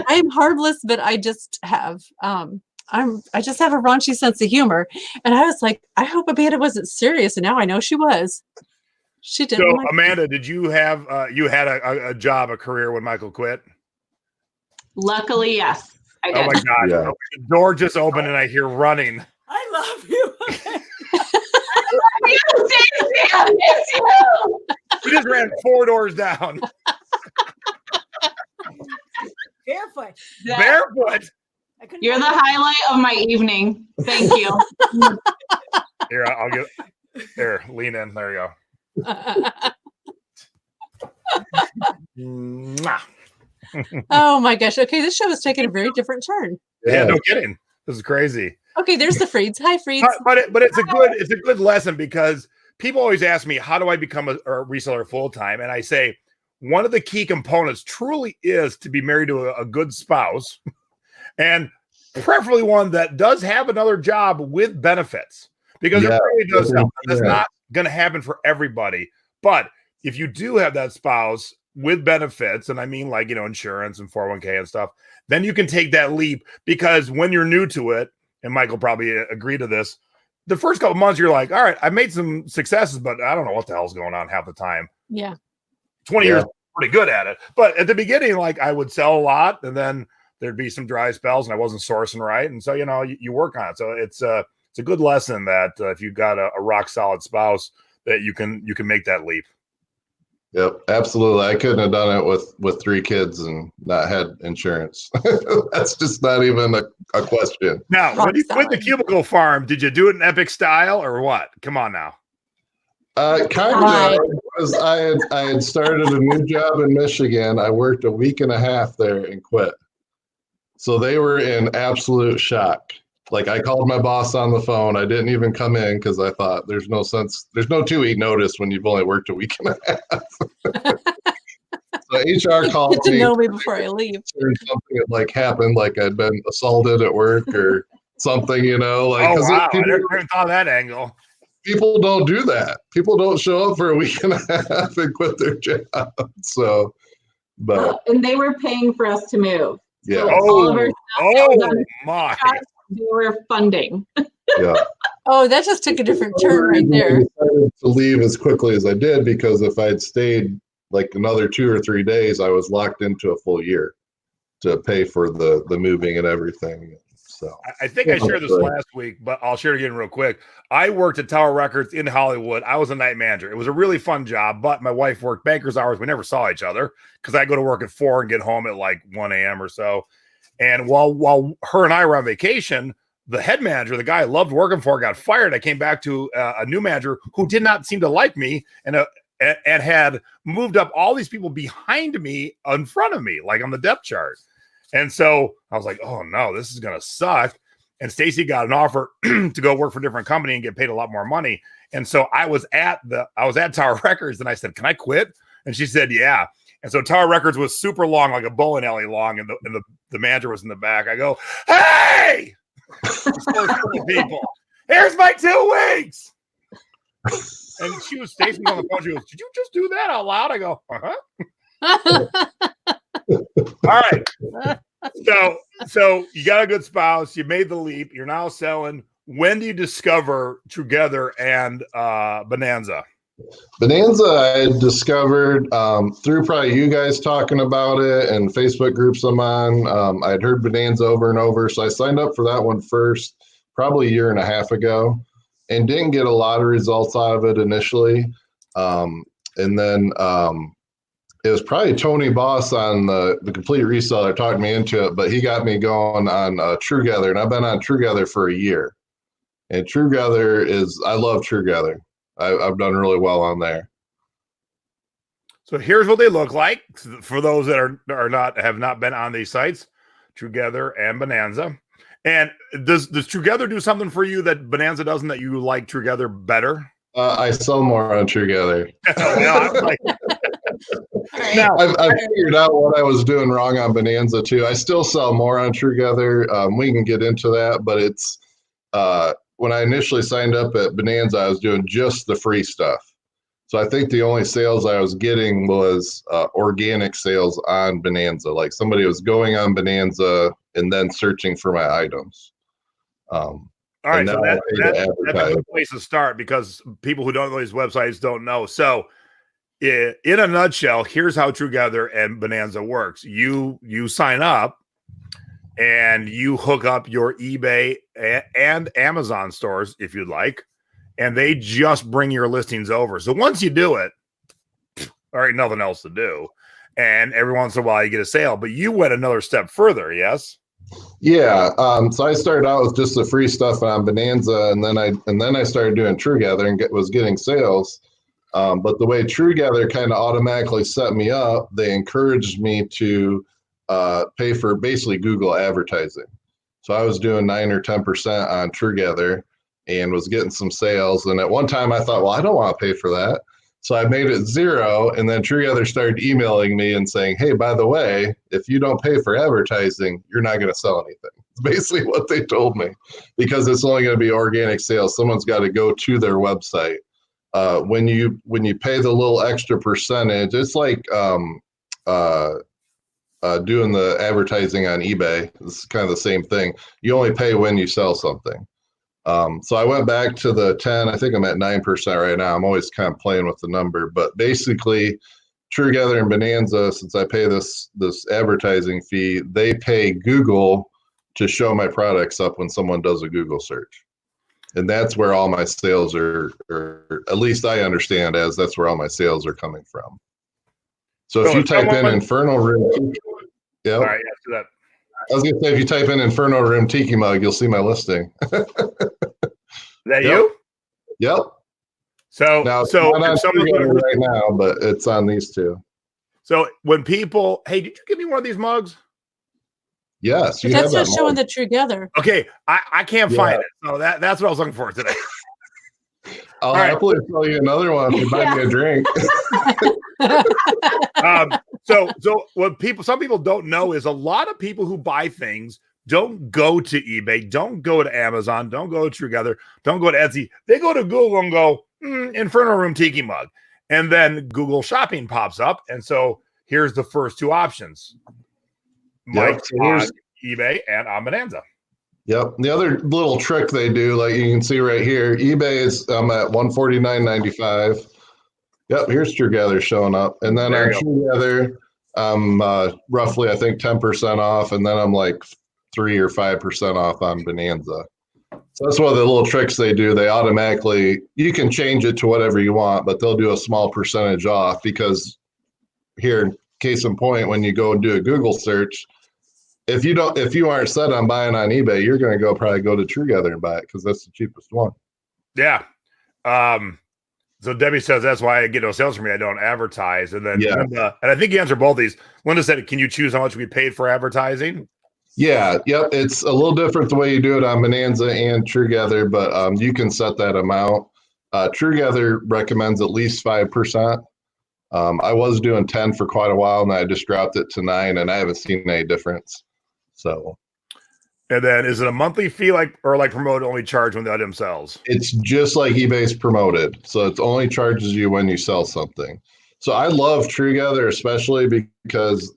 I'm harmless, but I just have I just have a raunchy sense of humor. And I was like, I hope Amanda wasn't serious. And now I know she was. She didn't. So, Amanda, did you have you had a job, a career when Michael quit? Luckily, yes. I did. Oh my God! Yeah. The door just opened and I hear running. I love you. I miss you. We just ran 4 doors down. Barefoot. Barefoot. You're the highlight of my evening. Thank you. Here, I'll get. Here, lean in. There you go. Mwah. Oh my gosh. Okay, this show is taking a very different turn. Yeah, no kidding. This is crazy. Okay, there's the Freeds. Hi, Freeds. But it's a good lesson because people always ask me, how do I become a reseller full time? And I say one of the key components truly is to be married to a good spouse, and preferably one that does have another job with benefits, because it really does help. That's not going to happen for everybody, but if you do have that spouse with benefits, and I mean like, insurance and 401k and stuff, then you can take that leap, because when you're new to it, and Michael probably agree to this, the first couple months you're like, all right, I made some successes, but I don't know what the hell's going on half the time. Yeah. 20 years, pretty good at it. But at the beginning, like I would sell a lot and then there'd be some dry spells and I wasn't sourcing right. And so, you work on it. So it's a good lesson that if you've got a rock solid spouse, that you can make that leap. Yep, absolutely. I couldn't have done it with 3 kids and not had insurance. That's just not even a question. Now, when you quit the cubicle farm, did you do it in epic style or what? Come on now. Kind of, because I had started a new job in Michigan. I worked a week and a half there and quit. So they were in absolute shock. Like, I called my boss on the phone. I didn't even come in because I thought there's no sense. There's no 2-week notice when you've only worked a week and a half. So HR called Get to me. know me before I leave. Something had like happened, like I'd been assaulted at work or something, you know. Like, oh wow, I never even thought of that angle. People don't do that. People don't show up for a week and a half and quit their job. So, but and they were paying for us to move. Yeah. So all of our stuff my! They were funding. Yeah. Oh, that just took a different turn right there. I decided to leave as quickly as I did because if I'd stayed like another 2 or 3 days, I was locked into a full year to pay for the moving and everything. So I think I shared this last week, but I'll share it again real quick. I worked at Tower Records in Hollywood. I was a night manager. It was a really fun job, but my wife worked banker's hours. We never saw each other because I go to work at 4 and get home at like 1 a.m. or so. And while her and I were on vacation, the head manager, the guy I loved working for, got fired. I came back to a new manager who did not seem to like me and had moved up all these people behind me in front of me, like on the depth chart. And so I was like, oh no, this is going to suck. And Stacy got an offer to go work for a different company and get paid a lot more money. And so I was at Tower Records and I said, can I quit? And she said, yeah. And so Tower Records was super long, like a bowling alley long. And the manager was in the back. I go, hey, people, here's my 2 weeks. And Stacy on the phone. She goes, did you just do that out loud? I go, uh-huh. All right. So you got a good spouse. You made the leap. You're now selling. When do you discover TrueGether and Bonanza? Bonanza, I discovered through probably you guys talking about it and Facebook groups I'm on. I'd heard Bonanza over and over. So I signed up for that one first, probably a year and a half ago, and didn't get a lot of results out of it initially. And then it was probably Tony Boss on the Complete Reseller talked me into it, but he got me going on TrueGether, and I've been on TrueGether for a year. And TrueGether I love TrueGether. I've done really well on there. So here's what they look like for those that have not been on these sites: TrueGether and Bonanza. And does TrueGether do something for you that Bonanza doesn't, that you like TrueGether better? I sell more on TrueGether. Now, I've figured out what I was doing wrong on Bonanza too. I still sell more on TrueGether. We can get into that, but it's when I initially signed up at Bonanza, I was doing just the free stuff. So I think the only sales I was getting was organic sales on Bonanza. Like somebody was going on Bonanza and then searching for my items. All right, so that's a good place to start because people who don't know these websites don't know. So in a nutshell, here's how TrueGether and Bonanza works. You sign up and you hook up your eBay and Amazon stores if you'd like, and they just bring your listings over. So once you do it, all right, nothing else to do. And every once in a while you get a sale, but you went another step further, yes? Yeah. So I started out with just the free stuff on Bonanza, and then I started doing TrueGether and was getting sales. But the way TrueGether kind of automatically set me up, they encouraged me to pay for basically Google advertising. So I was doing 9 or 10% on TrueGether and was getting some sales. And at one time I thought, well, I don't want to pay for that. So I made it 0. And then TrueGether started emailing me and saying, hey, by the way, if you don't pay for advertising, you're not going to sell anything. It's basically what they told me, because it's only going to be organic sales. Someone's got to go to their website. When you pay the little extra percentage, it's like doing the advertising on eBay. It's kind of the same thing. You only pay when you sell something. So I went back to the 10. I think I'm at 9% right now. I'm always kind of playing with the number, but basically TrueGether and Bonanza, since I pay this advertising fee, they pay Google to show my products up when someone does a Google search. And that's where all my sales are, or at least I understand as that's where all my sales are coming from. So if you type in someone- Inferno Room, yep. All right, yeah, do that. I was gonna say if you type in Inferno Room Tiki Mug, you'll see my listing. Is that Yep. you? Yep. So Now it's so not on if someone's TrueGether gonna, right now, but it's on these two. so when people, hey, did you give me one of these mugs? Yes, But you have that's that not showing mug. the TrueGether. Okay, I can't Yeah. find it. So that's what I was looking for today. I'll All right. happily sell you another one if you buy me a drink. So what some people don't know is a lot of people who buy things don't go to eBay, don't go to Amazon, don't go to TrueGether, don't go to Etsy. They go to Google and go, Inferno Room Tiki Mug. And then Google Shopping pops up. And so here's the first two options. Mike so on eBay and on Bonanza. Yep. The other little trick they do, like you can see right here, eBay is at $149.95. Yep, here's TrueGether showing up. And then on TrueGether, roughly, I think, 10% off. And then I'm like 3 or 5% off on Bonanza. So that's one of the little tricks they do. They automatically, you can change it to whatever you want, but they'll do a small percentage off because here, case in point, when you go and do a Google search, if you aren't set on buying on eBay, you're going to probably go to TrueGether and buy it because that's the cheapest one. Yeah. So Debbie says that's why I get no sales from me. I don't advertise. And then Linda, and I think you answered both these. Linda said, "Can you choose how much we paid for advertising?" Yeah. Yep. It's a little different the way you do it on Bonanza and TrueGether, but you can set that amount. TrueGether recommends at least 5%. I was doing 10 for quite a while, and I just dropped it to 9, and I haven't seen any difference. So, and then is it a monthly fee like promoted only charge when the item sells? It's just like eBay's promoted. So it only charges you when you sell something. So I love TrueGether, especially because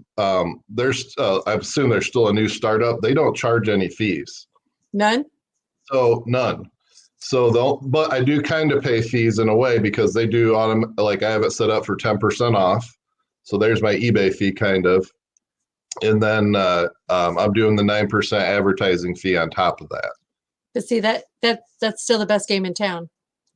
there's I assume there's still a new startup. They don't charge any fees. None? So none. So but I do kind of pay fees in a way because they do like I have it set up for 10% off. So there's my eBay fee kind of. And then I'm doing the 9% advertising fee on top of that. But see, that's still the best game in town.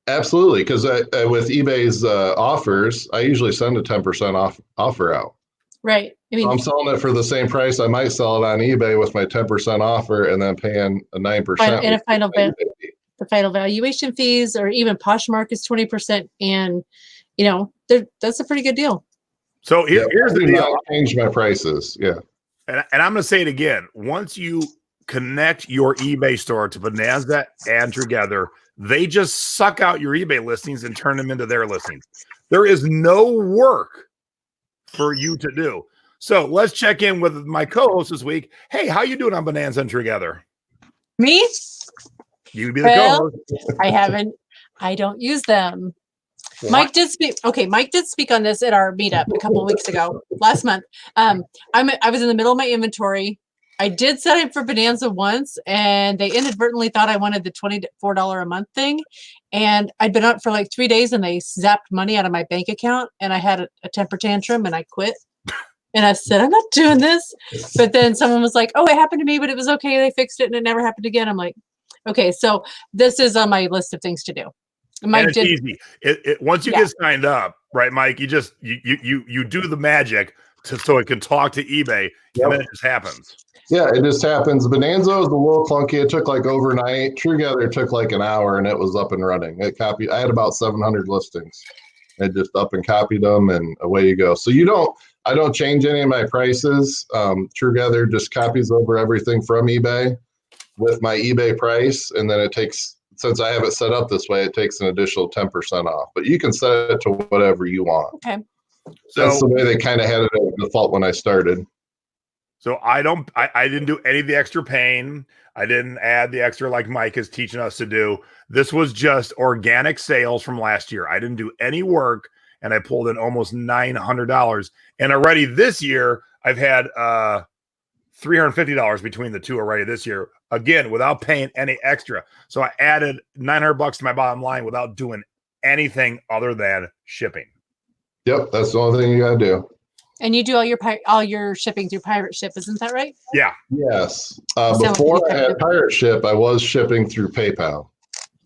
Absolutely, because with eBay's offers, I usually send a 10% offer out. Right. I mean, so I'm selling it for the same price. I might sell it on eBay with my 10% offer and then paying a 9%. And the final valuation fees, or even Poshmark is 20%, and that's a pretty good deal. So here's the deal. I changed my prices. Yeah. And I'm going to say it again. Once you connect your eBay store to Bonanza and TrueGether, they just suck out your eBay listings and turn them into their listings. There is no work for you to do. So let's check in with my co-host this week. Hey, how you doing on Bonanza and TrueGether? Me? You be the co-host. I don't use them. What? Mike did speak. Okay, Mike did speak on this at our meetup a couple of weeks ago, last month. I was in the middle of my inventory. I did set up for Bonanza once, and they inadvertently thought I wanted the $24 a month thing. And I'd been up for like 3 days, and they zapped money out of my bank account, and I had a temper tantrum, and I quit. And I said, I'm not doing this. But then someone was like, oh, it happened to me, but it was okay. They fixed it, and it never happened again. I'm like, okay, so this is on my list of things to do. Mike, and it's easy. Once you get signed up, right, Mike? You just you do the magic so it can talk to eBay, and then it just happens. Yeah, it just happens. Bonanza was a little clunky. It took like overnight. TrueGether took like an hour, and it was up and running. I had about 700 listings. I just up and copied them, and away you go. So I don't change any of my prices. TrueGether just copies over everything from eBay with my eBay price, and then it takes. Since I have it set up this way, it takes an additional 10% off. But you can set it to whatever you want. Okay. So that's the way they kind of had it as default when I started. So I didn't do any of the extra pain. I didn't add the extra like Mike is teaching us to do. This was just organic sales from last year. I didn't do any work, and I pulled in almost $900. And already this year, I've had $350 between the two already this year. Again, without paying any extra. So I added $900 to my bottom line without doing anything other than shipping. Yep, that's the only thing you gotta do. And you do all your shipping through Pirate Ship, isn't that right? Yeah. Yes. Before I had Pirate Ship, I was shipping through PayPal.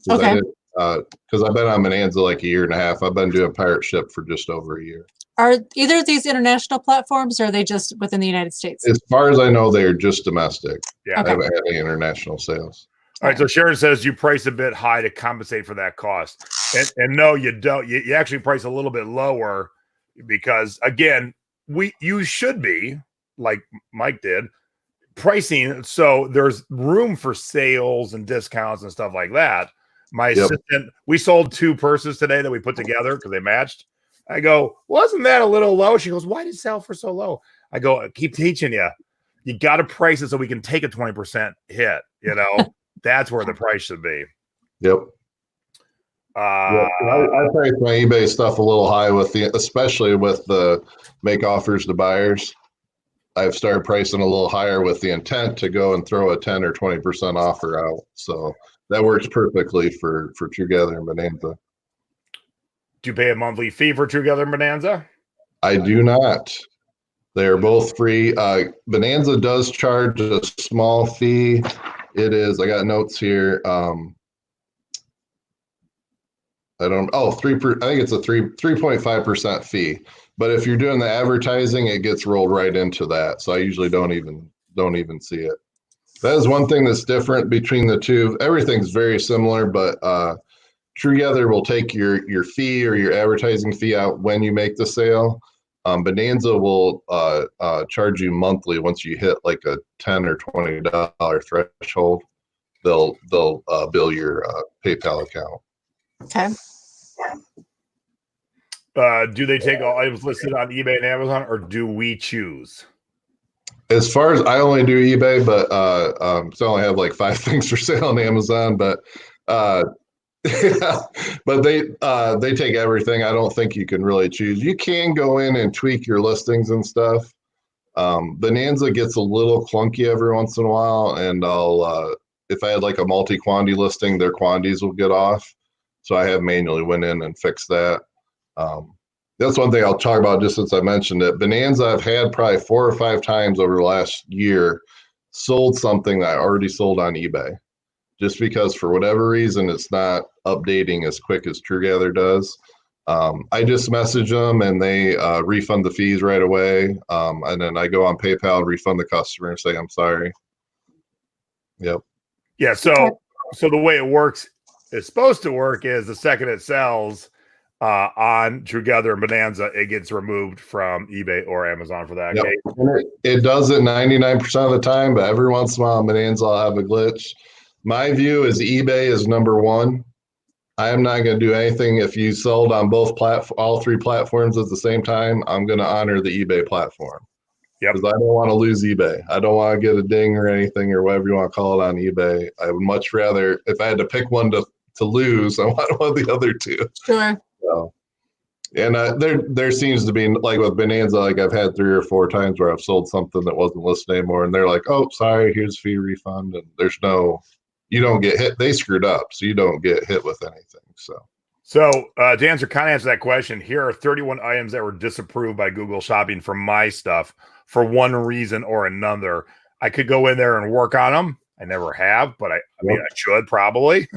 Okay. Because I've been on Bonanza like a year and a half. I've been doing Pirate Ship for just over a year. Are either of these international platforms, or are they just within the United States? As far as I know, they are just domestic. Yeah. I haven't had any international sales. All right. So Sharon says you price a bit high to compensate for that cost. And no, you don't. You actually price a little bit lower because, again, you should be, like Mike did, pricing so there's room for sales and discounts and stuff like that. My assistant, we sold 2 purses today that we put together because they matched. I go, wasn't that a little low? She goes, why did it sell for so low? I go, I keep teaching you. You got to price it so we can take a 20% hit. You know, that's where the price should be. Yep. I price my eBay stuff a little high especially with the make offers to buyers. I've started pricing a little higher with the intent to go and throw a 10 or 20% offer out. So that works perfectly for TrueGether and Bonanza. Do you pay a monthly fee for TrueGether and Bonanza? I do not. They are both free. Bonanza does charge a small fee. It is, I got notes here. I think it's a 3.5% fee. But if you're doing the advertising, it gets rolled right into that. So I usually don't even see it. That is one thing that's different between the two. Everything's very similar, but TrueGether will take your fee or your advertising fee out when you make the sale. Bonanza will charge you monthly once you hit like a $10 or $20 threshold. They'll bill your PayPal account. Okay. Do they take all items listed on eBay and Amazon, or do we choose? As far as I only do eBay, but so I only have like 5 things for sale on Amazon, but but they take everything. I don't think you can really choose. You can go in and tweak your listings and stuff. Bonanza gets a little clunky every once in a while, and I'll if I had like a multi-quantity listing, their quantities will get off. So I have manually went in and fixed that. That's one thing I'll talk about just since I mentioned it. Bonanza, I've had probably 4 or 5 times over the last year sold something that I already sold on eBay. Just because for whatever reason, it's not updating as quick as TrueGether does. I just message them and they refund the fees right away. And then I go on PayPal, refund the customer and say, I'm sorry. Yep. Yeah. So the way it works, it's supposed to work is the second it sells on TrueGether and Bonanza, it gets removed from eBay or Amazon for that case. And it does it 99% of the time, but every once in a while, Bonanza will have a glitch. My view is eBay is number one. I am not going to do anything if you sold on all 3 platforms at the same time. I'm going to honor the eBay platform. Yep. Because I don't want to lose eBay. I don't want to get a ding or anything or whatever you want to call it on eBay. I would much rather, if I had to pick one to lose, I want one of the other 2. Sure. So, and there seems to be, like with Bonanza, like I've had 3 or 4 times where I've sold something that wasn't listed anymore, and they're like, "Oh, sorry, here's fee refund," and you don't get hit. They screwed up, so you don't get hit with anything. So to answer that question, here are 31 items that were disapproved by Google Shopping for my stuff for one reason or another. I could go in there and work on them. I never have, but I mean, I should probably.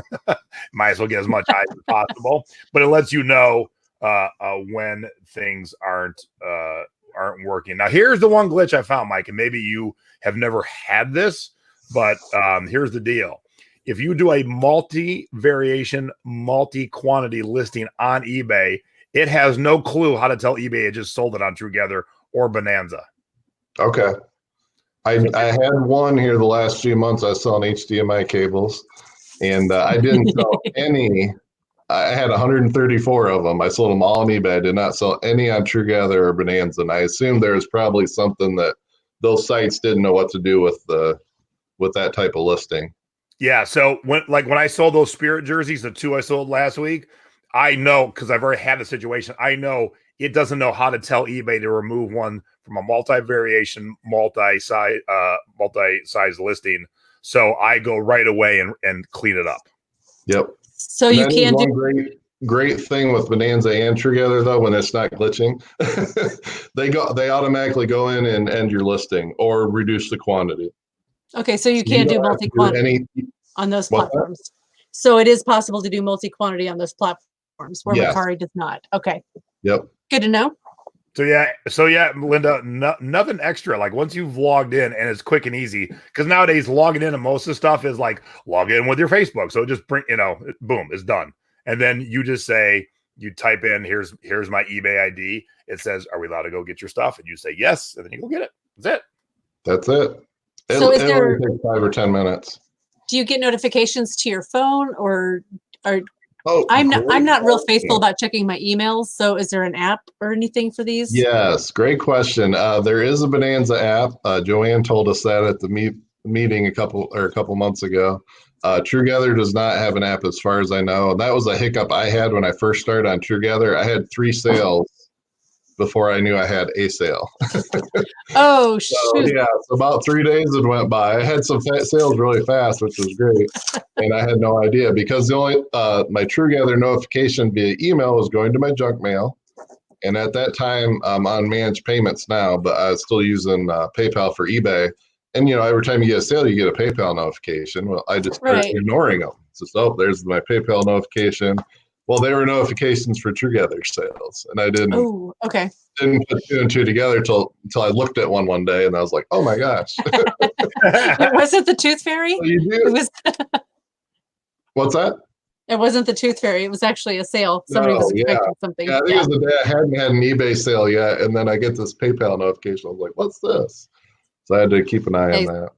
Might as well get as much eyes as possible. But it lets you know when things aren't working. Now, here's the one glitch I found, Mike, and maybe you have never had this, but here's the deal. If you do a multi-variation, multi-quantity listing on eBay, it has no clue how to tell eBay it just sold it on TrueGether or Bonanza. Okay. I had one here the last few months. I was selling HDMI cables, and I didn't sell any. I had 134 of them. I sold them all on eBay. I did not sell any on TrueGether or Bonanza, and I assume there was probably something that those sites didn't know what to do with that type of listing. Yeah. So when I sold those Spirit jerseys, the 2 I sold last week, I know because I've already had the situation. I know it doesn't know how to tell eBay to remove one from a multi-variation, multi-size listing. So I go right away and clean it up. Yep. So you can do great thing with Bonanza and TrueGether though, when it's not glitching, they automatically go in and end your listing or reduce the quantity. Okay, so you can do multi-quantity on those platforms. So it is possible to do multi-quantity on those platforms where Mercari does not. Okay. Yep. Good to know. So yeah, Melinda, nothing extra. Like once you've logged in and it's quick and easy, because nowadays logging in and most of the stuff is like log in with your Facebook. So just bring, boom, it's done. And then you just say, you type in, here's my eBay ID. It says, are we allowed to go get your stuff? And you say yes, and then you go get it. That's it. So It only takes 5 or 10 minutes. Do you get notifications to your phone, or Oh, I'm not real faithful about checking my emails. So is there an app or anything for these? Yes, great question. There is a Bonanza app. Joanne told us that at the meeting a couple months ago. TrueGether does not have an app as far as I know. And that was a hiccup I had when I first started on TrueGether. I had 3 sales before I knew I had a sale. Oh, So, shoot. yeah, so about 3 days had went by. I had some sales really fast, which was great. And I had no idea because the only my TrueGether notification via email was going to my junk mail. And at that time, I'm on managed payments now, but I was still using PayPal for eBay. And, every time you get a sale, you get a PayPal notification. Well, I just started ignoring them. So, there's my PayPal notification. Well, they were notifications for TrueGether sales. And I didn't put 2 and 2 together until I looked at one day and I was like, oh my gosh. It wasn't the Tooth Fairy? So you do. It was. What's that? It wasn't the Tooth Fairy. It was actually a sale. Somebody was expecting something. Yeah, I think it was the day I hadn't had an eBay sale yet. And then I get this PayPal notification. I was like, what's this? So I had to keep an eye on that.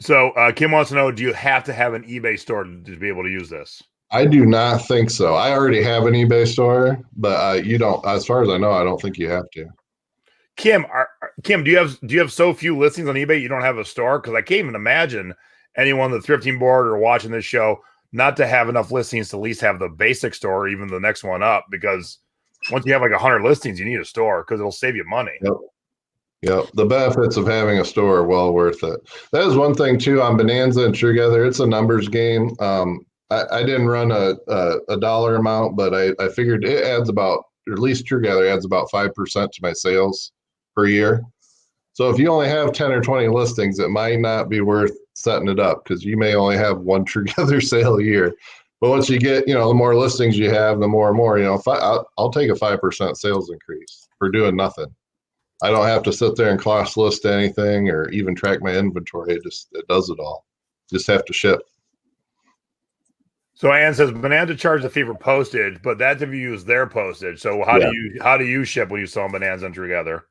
So Kim wants to know, do you have to have an eBay store to be able to use this? I do not think so. I already have an eBay store, but you don't. As far as I know, I don't think you have to. Kim, do you have so few listings on eBay you don't have a store? Because I can't even imagine anyone on the thrifting board or watching this show not to have enough listings to at least have the basic store, or even the next one up. Because once you have like 100 listings, you need a store because it'll save you money. Yep. The benefits of having a store are well worth it. That is one thing too on Bonanza and TrueGether. It's a numbers game. I didn't run a dollar amount, but I figured it adds about, or at least TrueGether adds about 5% to my sales per year. So if you only have 10 or 20 listings, it might not be worth setting it up because you may only have one TrueGether sale a year. But once you get, the more listings you have, the more and more, I'll take a 5% sales increase for doing nothing. I don't have to sit there and cross list anything or even track my inventory. It does it all. Just have to ship. So Ann says Bonanza charges a fee for postage, but that's if you use their postage. So how do you ship when you sell Bonanza and TrueGether?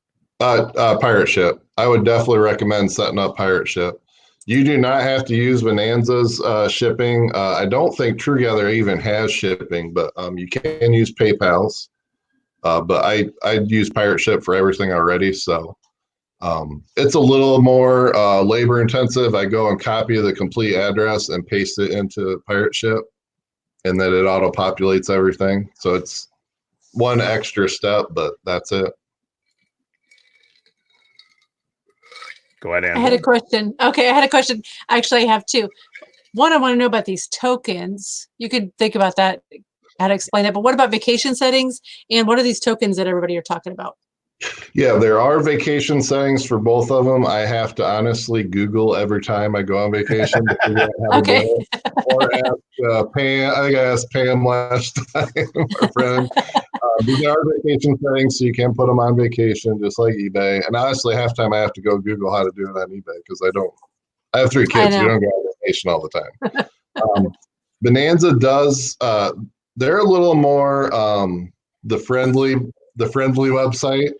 Pirate Ship. I would definitely recommend setting up Pirate Ship. You do not have to use Bonanza's shipping. I don't think TrueGether even has shipping, but you can use PayPal's. But I'd use Pirate Ship for everything already. So it's a little more labor intensive. I go and copy the complete address and paste it into Pirate Ship, and then it auto populates everything. So it's one extra step, but that's it. Go ahead, Ann. I had a question. Okay, I had a question. Actually, I have 2. One, I want to know about these tokens. You could think about that, how to explain that. But what about vacation settings? And what are these tokens that everybody are talking about? Yeah, there are vacation settings for both of them. I have to honestly Google every time I go on vacation to figure out how to do it. Or ask Pam. I think I asked Pam last time, our friend. There are vacation settings, so you can put them on vacation, just like eBay. And honestly, half the time I have to go Google how to do it on eBay because I have 3 kids. You don't go on vacation all the time. Bonanza does. They're a little more the friendly website.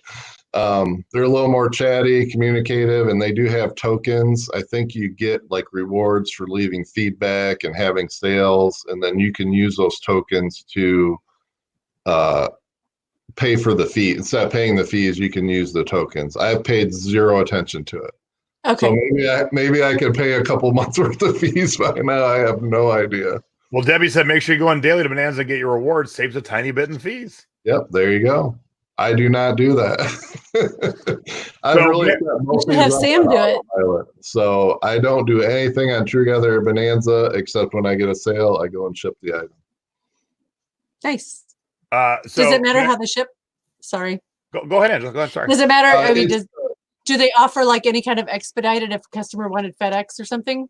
They're a little more chatty, communicative, and they do have tokens. I think you get like rewards for leaving feedback and having sales, and then you can use those tokens to pay for the fee. Instead of paying the fees, you can use the tokens. I've paid 0 attention to it. Okay. So maybe I could pay a couple months worth of fees by now. I have no idea. Well, Debbie said make sure you go on daily to Bonanza and get your rewards. Saves a tiny bit in fees. Yep, there you go. I do not do that. You should have Sam do it. So I don't do anything on TrueGether or Bonanza except when I get a sale, I go and ship the item. Nice. Does it matter how they ship? Sorry. Go ahead, Angela. Go ahead. Sorry. Does it matter? I mean, do they offer like any kind of expedited if a customer wanted FedEx or something?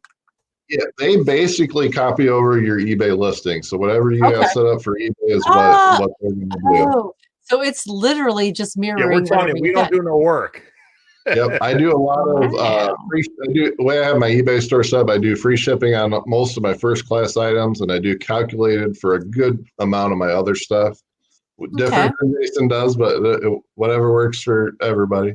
Yeah, they basically copy over your eBay listing. So whatever you have set up for eBay is what they're going to do. So it's literally just Yeah, mirroring. we're telling you, whatever we don't get. do no work. Yep, I do a lot of Wow. the way I have my eBay store set up, I do free shipping on most of my first class items, and I do calculated for a good amount of my other stuff. Different than Jason does, but whatever works for everybody.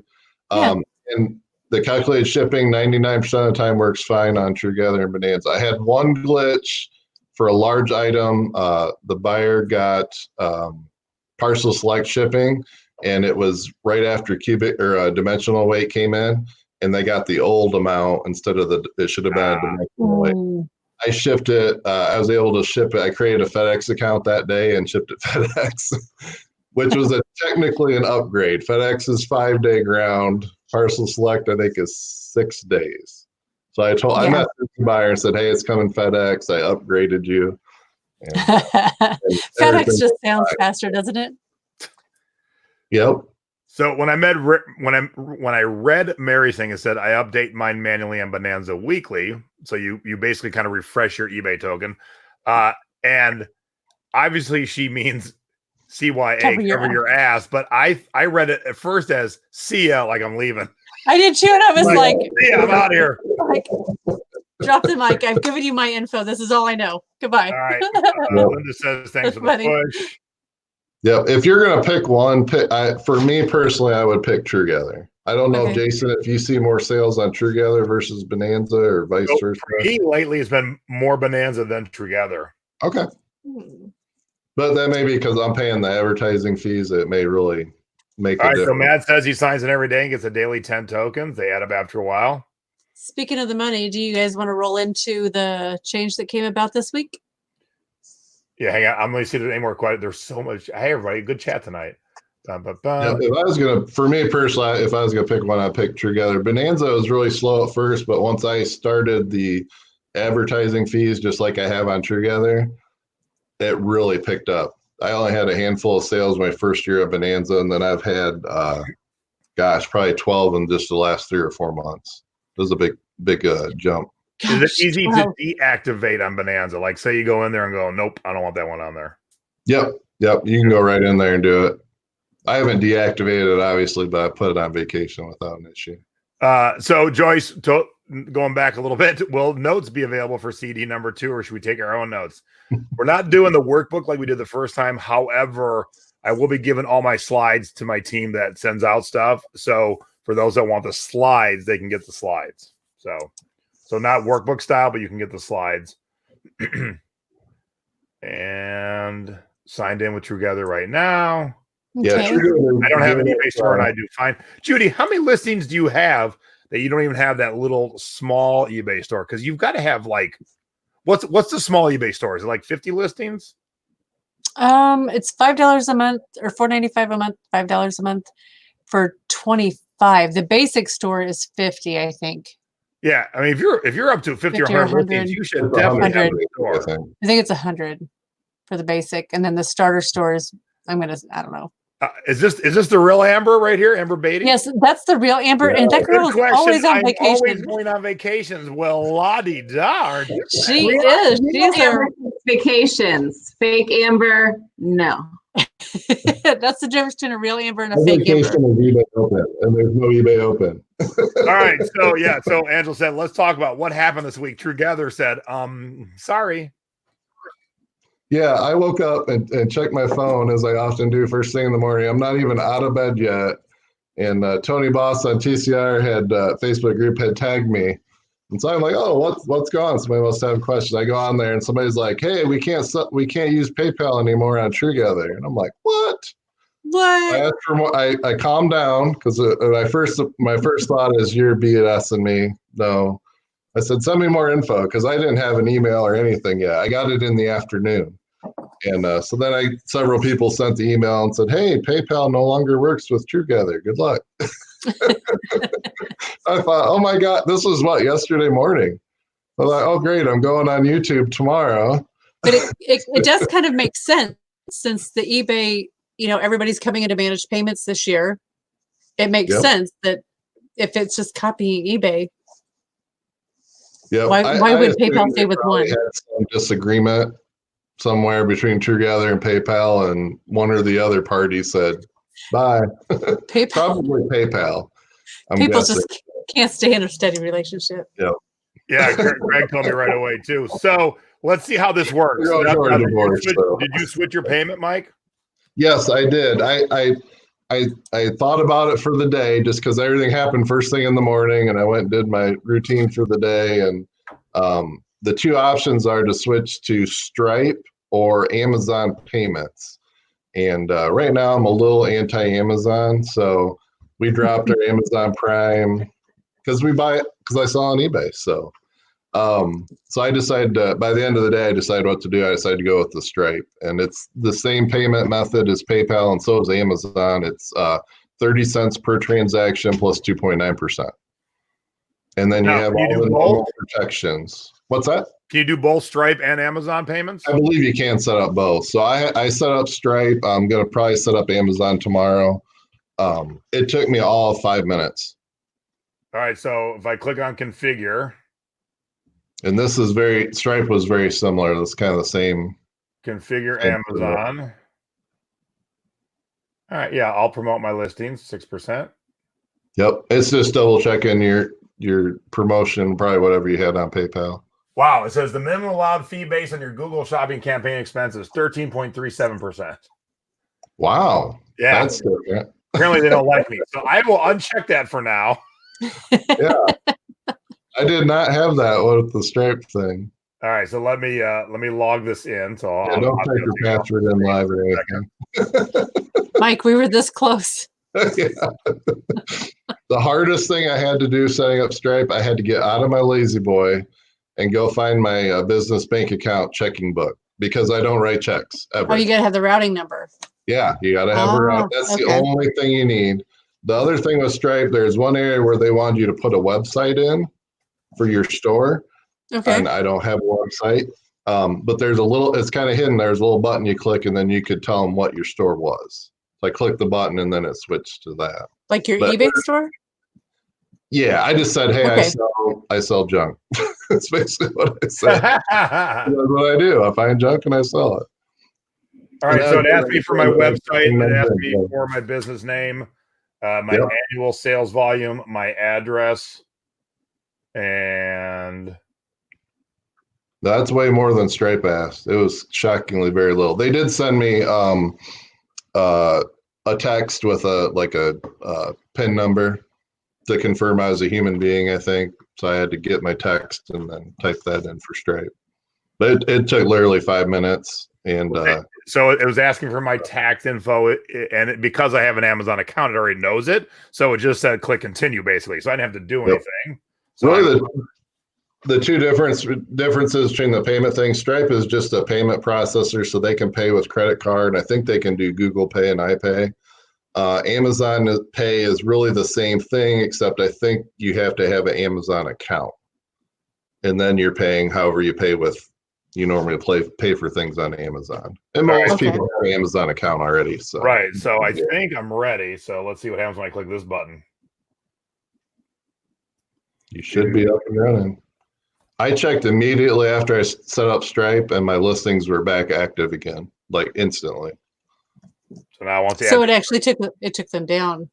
Yeah. And the calculated shipping, 99% of the time works fine on TrueGether and Bonanza. I had one glitch for a large item. The buyer got parcel select shipping, and it was right after cubic or dimensional weight came in, and they got the old amount instead of it should have been a dimensional weight. Ooh. I shipped it. I was able to ship it. I created a FedEx account that day and shipped it FedEx, which was technically an upgrade. FedEx's 5-day ground. Parcel select, I think, is 6 days. So I messaged the buyer and said, "Hey, it's coming FedEx. I upgraded you." And FedEx just sounds faster, doesn't it? Yep. So when I read Mary's thing, it said I update mine manually on Bonanza weekly. So you basically kind of refresh your eBay token, and obviously she means CYA, cover your ass. But I read it at first as see ya, like I'm leaving. I did too, and I was like, yeah, I'm out here. Like, drop the mic. I've given you my info. This is all I know. Goodbye. All right. Linda says thanks for the push. Yeah, if you're gonna pick one, for me personally, I would pick TrueGether. I don't know, Jason, if you see more sales on TrueGether versus Bonanza or vice versa. For me, lately, it's been more Bonanza than TrueGether. Okay. But that may be because I'm paying the advertising fees. It may really make a difference. So Matt says he signs it every day and gets a daily 10 tokens. They add up after a while. Speaking of the money, do you guys want to roll into the change that came about this week? Yeah, hang on. I'm going to see if there's any more quiet. There's so much. Hey, everybody. Good chat tonight. Yeah, for me personally, if I was going to pick one, I'd pick TrueGether. Bonanza was really slow at first, but once I started the advertising fees, just like I have on TrueGether, it really picked up. I only had a handful of sales my first year at Bonanza, and then I've had, probably 12 in just the last 3 or 4 months. It was a big jump. Is it easy to deactivate on Bonanza? Like, say you go in there and go, nope, I don't want that one on there. Yep. You can go right in there and do it. I haven't deactivated it, obviously, but I put it on vacation without an issue. So, Joyce, going back a little bit, will notes be available for CD number 2, or should we take our own notes? We're not doing the workbook like we did the first time. However, I will be giving all my slides to my team that sends out stuff. So for those that want the slides, they can get the slides. So not workbook style, but you can get the slides. And signed in with TrueGether right now. Yeah, Okay. I don't have an eBay store, and I do fine. Judy, how many listings do you have that you don't even have that little small eBay store? Because you've got to have like, what's the small eBay store? Is it like 50 listings? It's $5 a month or $4.95 a month, $5 a month for 25. The basic store is 50, I think. Yeah, I mean, if you're up to 50 or 100 listings, you should definitely have a store. I think it's 100 for the basic, and then the starter stores. I don't know. Is this the real Amber right here, Amber Beatty? Yes, that's the real Amber, and that girl is always on vacation. Always going on vacations. Well, la-di-da. She is. She's Amber vacations. Fake Amber, no. That's the difference between a real Amber and a fake Amber. Is eBay open, and there's no eBay open. All right, so Angela said, let's talk about what happened this week. TrueGether said, sorry. Yeah, I woke up and checked my phone, as I often do first thing in the morning. I'm not even out of bed yet. And Tony Boss on TCR Facebook group had tagged me. And so I'm like, oh, what's going on? Somebody must have questions. I go on there and somebody's like, hey, we can't use PayPal anymore on TrueGether. And I'm like, what? I asked for more. I calmed down because my first thought is you're BSing me. No. I said, send me more info because I didn't have an email or anything yet. I got it in the afternoon. And so then several people sent the email and said, hey, PayPal no longer works with TrueGether. Good luck. I thought, oh my God, this was yesterday morning. I thought, oh great, I'm going on YouTube tomorrow. But it does kind of make sense since the eBay, everybody's coming into managed payments this year. It makes sense that if it's just copying eBay, yeah. why would PayPal stay with one? Had some disagreement somewhere between TrueGether and PayPal, and one or the other party said, bye. PayPal. Probably PayPal. I'm People guessing. just can't stay in a steady relationship. Yeah, Greg told me right away too. So let's see how this works. We're going through a divorce, so. Did you switch your payment, Mike? Yes, I did. I thought about it for the day just because everything happened first thing in the morning, and I went and did my routine for the day. And the two options are to switch to Stripe or Amazon payments. And right now I'm a little anti-Amazon, so we dropped our Amazon Prime because I saw on eBay. So I decided by the end of the day, I decided what to do. I decided to go with the Stripe, and it's the same payment method as PayPal, and so is Amazon. It's 30 cents per transaction plus 2.9%. And then you have all the normal protections. What's that? Can you do both Stripe and Amazon payments? I believe you can set up both. So I set up Stripe. I'm going to probably set up Amazon tomorrow. It took me all of 5 minutes. All right. So if I click on configure. And this is Stripe was very similar. It's kind of the same. Configure Amazon. All right. Yeah. I'll promote my listings, 6%. Yep. It's just double checking your promotion, probably whatever you had on PayPal. Wow. It says the minimum allowed fee based on your Google shopping campaign expenses, 13.37%. Wow. Yeah. That's different. Apparently they don't like me. So I will uncheck that for now. Yeah. I did not have that with the Stripe thing. All right. So let me log this in. So don't type your password in live or anything. Mike, we were this close. Yeah. The hardest thing I had to do setting up Stripe, I had to get out of my lazy boy and go find my business bank account checking book because I don't write checks ever. Oh, you got to have the routing number. Yeah, you got to have a route. That's the only thing you need. The other thing with Stripe, there's one area where they wanted you to put a website in for your store. Okay. And I don't have a website. But there's it's kind of hidden. There's a little button you click, and then you could tell them what your store was. So I clicked the button, and then it switched to that. Like your eBay store? Yeah, I just said, hey, Okay. I sell junk. That's basically what I said. That's what I do. I find junk and I sell it. All right, so it asked me for my website, it asked me for my business name, my annual sales volume, my address, and that's way more than Stripe asked. It was shockingly very little. They did send me a text with a PIN number to confirm I was a human being, I think. So I had to get my text and then type that in for Stripe. But it took literally 5 minutes. And so it was asking for my tax info, and because I have an Amazon account, it already knows it. So it just said click continue, basically. So I didn't have to do anything. So really, the two differences between the payment thing, Stripe is just a payment processor, so they can pay with credit card. I think they can do Google Pay and iPay. Amazon Pay is really the same thing, except I think you have to have an Amazon account, and then you're paying however you pay with. You normally pay for things on Amazon, and most people have an Amazon account already. So So I think I'm ready. So let's see what happens when I click this button. You should be up and running. I checked immediately after I set up Stripe, and my listings were back active again, like instantly. So now I want to. So it actually took them down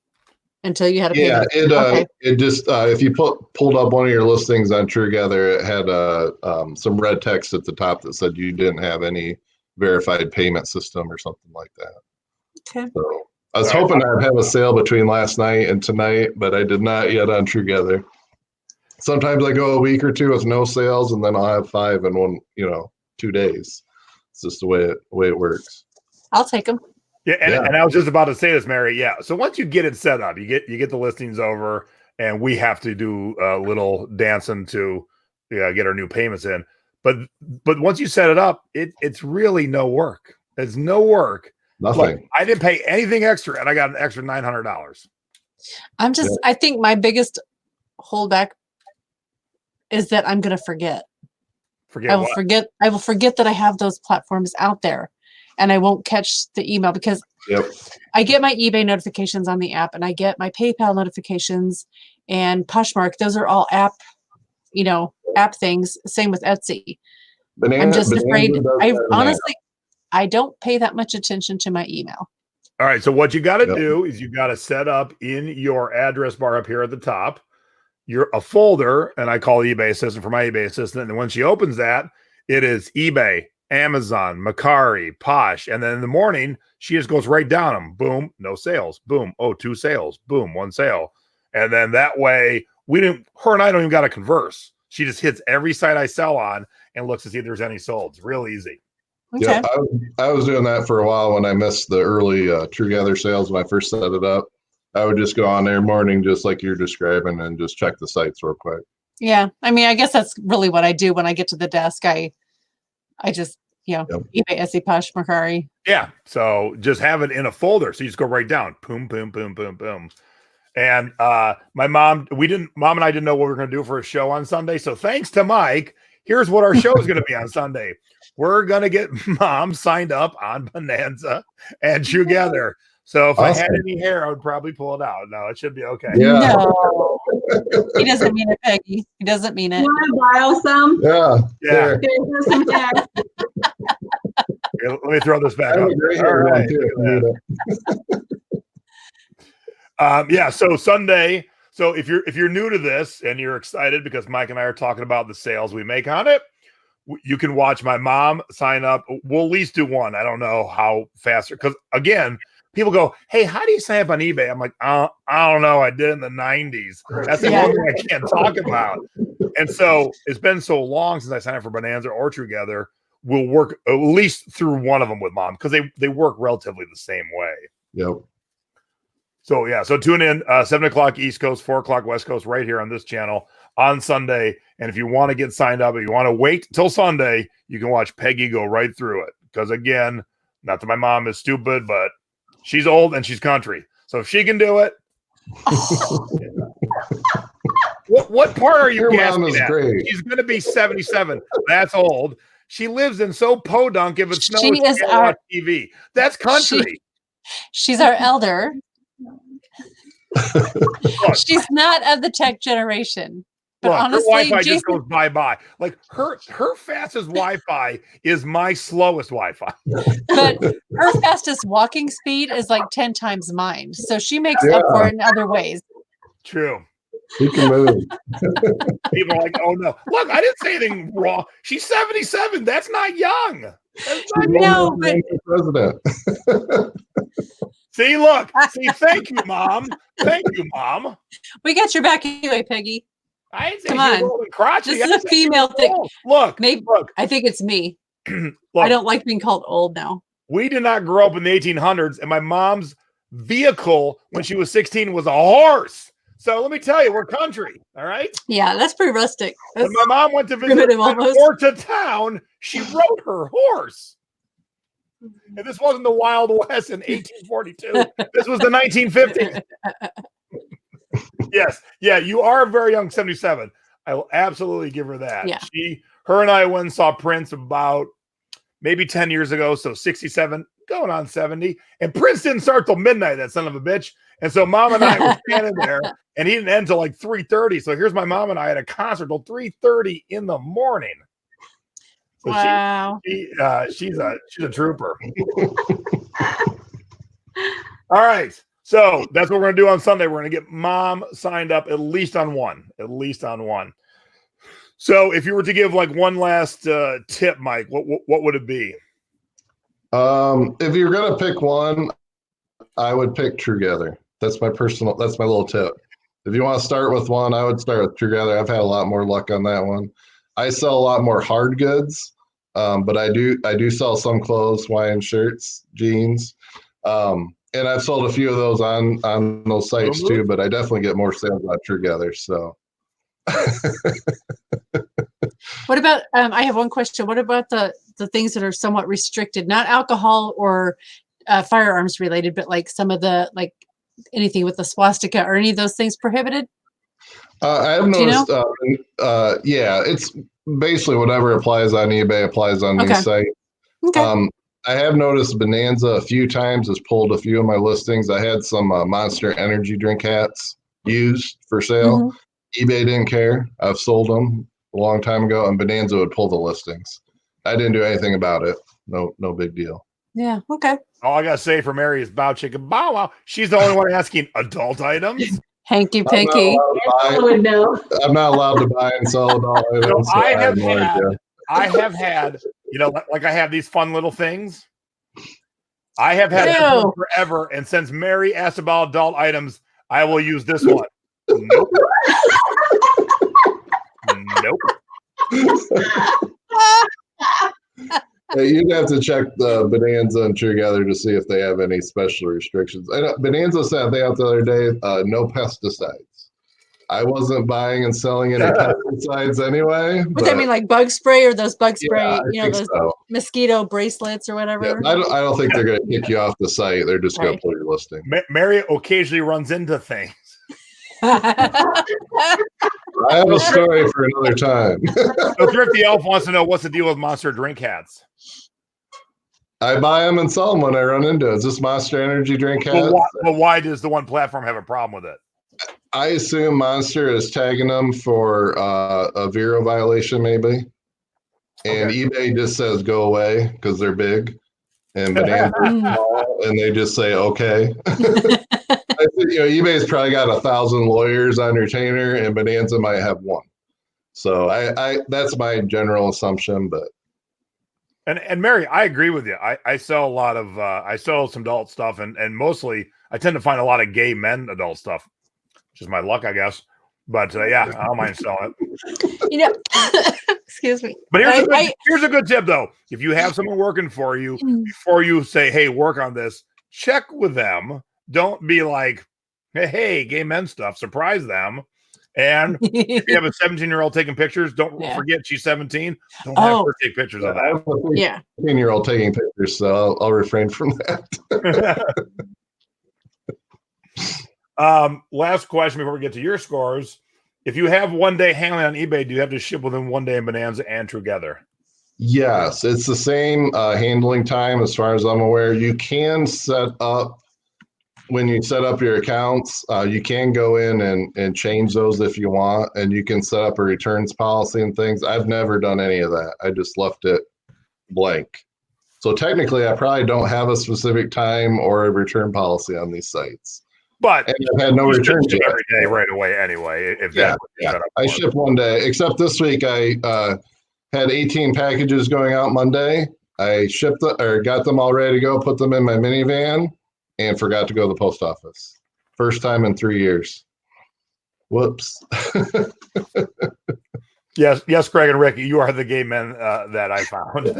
until you had a payment. It just if you pulled up one of your listings on TrueGether, it had some red text at the top that said you didn't have any verified payment system or something like that. Okay. So I was hoping I'd have a sale between last night and tonight, but I did not yet on TrueGether. Sometimes I go a week or two with no sales, and then I'll have 5 in 2 days. It's just the way it works. I'll take them. Yeah, and I was just about to say this, Mary. Yeah, so once you get it set up, you get the listings over, and we have to do a little dancing to get our new payments in. But once you set it up, it's really no work. It's no work. Nothing. Look, I didn't pay anything extra, and I got an extra $900. I think my biggest holdback is that I'm going to forget. I will forget that I have those platforms out there, and I won't catch the email because I get my eBay notifications on the app, and I get my PayPal notifications and Poshmark. Those are all app things. Same with Etsy. I'm just afraid. Bonanza does I better than that. honestly, I don't pay that much attention to my email. All right. So what you got to Yep. do is you got to set up in your address bar up here at the top, a folder, and I call eBay Assistant for my eBay Assistant. And when she opens that, it is eBay, Amazon, Mercari, Posh. And then in the morning, she just goes right down them. Boom, no sales. Boom, oh, 2 sales. Boom, 1 sale. And then that way, her and I don't even got to converse. She just hits every site I sell on and looks to see if there's any sold. It's real easy. Okay. Yeah, I was doing that for a while when I missed the early TrueGether sales when I first set it up. I would just go on there morning, just like you're describing, and just check the sites real quick. Yeah. I mean, I guess that's really what I do when I get to the desk. I just, eBay, Etsy, Posh, Mercari. Yeah. So just have it in a folder. So you just go right down. Boom, boom, boom, boom, boom. And mom and I didn't know what we were going to do for a show on Sunday. So thanks to Mike, here's what our show is going to be on Sunday. We're going to get Mom signed up on Bonanza and TrueGether. So if I had any hair, I would probably pull it out. No, it should be okay. Yeah. No. He doesn't mean it, Peggy. He doesn't mean it. You want to borrow some? Yeah. There's some hair. Here, let me throw this back up. All right. So Sunday. So if you're new to this and you're excited because Mike and I are talking about the sales we make on it, you can watch my mom sign up. We'll at least do one. I don't know how faster, because again, people go, "Hey, how do you sign up on eBay?" I'm like, I don't know. I did it in the 90s. That's the one thing I can't talk about. And so it's been so long since I signed up for Bonanza or TrueGether. We'll work at least through one of them with Mom because they work relatively the same way. Yep. So tune in 7 o'clock East Coast, 4 o'clock West Coast, right here on this channel on Sunday. And if you want to get signed up, if you want to wait till Sunday, you can watch Peggy go right through it. Because again, not that my mom is stupid, but she's old and she's country. So if she can do it. What part are you guessing at? Great. She's going to be 77. That's old. She lives in so podunk if it snows, she can't watch TV. That's country. She's our elder. She's not of the tech generation. But honestly, her Wi-Fi just goes bye-bye. Like her fastest Wi-Fi is my slowest Wi-Fi. But her fastest walking speed is like 10 times mine. So she makes up for it in other ways. True. She can move. People are like, "Oh no. Look, I didn't say anything wrong. She's 77. That's not young." No, but president. See, thank you, Mom. Thank you, Mom. We got your back anyway, Peggy. I ain't Come on. This is a female thing. Look. I think it's me. I don't like being called old now. We did not grow up in the 1800s, and my mom's vehicle when she was 16 was a horse. So let me tell you, we're country, all right? Yeah, that's pretty rustic. When my mom went to visit to town, she rode her horse. And this wasn't the Wild West in 1842. This was the 1950s. Yes. Yeah, you are a very young 77. I will absolutely give her that. Yeah. Her and I went and saw Prince about maybe 10 years ago. So 67, going on 70. And Prince didn't start till midnight, that son of a bitch. And so Mom and I were standing there, and he didn't end till like 3:30. So here's my mom and I at a concert till 3:30 in the morning. So wow. She's a trooper. All right. So that's what we're going to do on Sunday. We're going to get Mom signed up at least on one. So if you were to give like one last tip, Mike, what would it be? If you're going to pick one, I would pick TrueGether. That's my little tip. If you want to start with one, I would start with TrueGether. I've had a lot more luck on that one. I sell a lot more hard goods, but I do sell some clothes, Hawaiian shirts, jeans. And I've sold a few of those on those sites too, but I definitely get more sales on TrueGether. So, what about? I have one question. What about the things that are somewhat restricted, not alcohol or firearms related, but like some of the anything with the swastika or any of those things prohibited? I have noticed. Yeah, it's basically whatever applies on eBay applies on these sites. Okay. I have noticed Bonanza a few times has pulled a few of my listings. I had some Monster energy drink hats used for sale. eBay didn't care. I've sold them a long time ago, and Bonanza would pull the listings. I didn't do anything about it. No big deal. Yeah. Okay. All I gotta say for Mary is bow chicken bow wow. She's the only one asking adult items. Hanky panky. I would know. I'm not allowed to buy and sell adult items. So I have had, like I have these fun little things. I have had them forever, and since Mary asked about adult items, I will use this one. Nope. Nope. Hey, you'd have to check the Bonanza and TrueGether to see if they have any special restrictions. I know Bonanza said they out the other day, no pesticides. I wasn't buying and selling any pesticides anyway. Would that mean like bug spray or those bug spray, yeah, those mosquito bracelets or whatever? Yeah, I don't think they're going to kick you off the site. They're just going to pull your listing. Mary occasionally runs into things. I have a story for another time. So Thrifty Elf wants to know what's the deal with Monster drink hats. I buy them and sell them when I run into it. Is this Monster Energy drink hat? But why does the one platform have a problem with it? I assume Monster is tagging them for a Vero violation, maybe. And eBay just says go away because they're big. And Bonanza small, and they just say okay. I think, eBay's probably got 1,000 lawyers on retainer, and Bonanza might have one. So I that's my general assumption, but. And Mary, I agree with you. I sell a lot of I sell some adult stuff, and mostly I tend to find a lot of gay men adult stuff, which is my luck, I guess. But yeah, I don't mind selling it. Excuse me. But here's a good tip though. If you have someone working for you, before you say, "Hey, work on this," check with them. Don't be like, "Hey, gay men stuff." Surprise them. And if you have a 17-year-old taking pictures, don't forget she's 17. Don't have her take pictures of that. Yeah, 15-year-old taking pictures, so I'll refrain from that. Last question before we get to your scores. If you have one day handling on eBay, do you have to ship within 1 day in Bonanza and TrueGether? Yes, it's the same handling time as far as I'm aware. You can set up, when you set up your accounts, you can go in and change those if you want, and you can set up a returns policy and things. I've never done any of that. I just left it blank. So technically, I probably don't have a specific time or a return policy on these sites. But and I've had no returns yet. Every day right away anyway. I ship one day, except this week I had 18 packages going out Monday. I got them all ready to go, put them in my minivan, and forgot to go to the post office. First time in 3 years. Whoops. Yes, Craig and Ricky, you are the gay men that I found.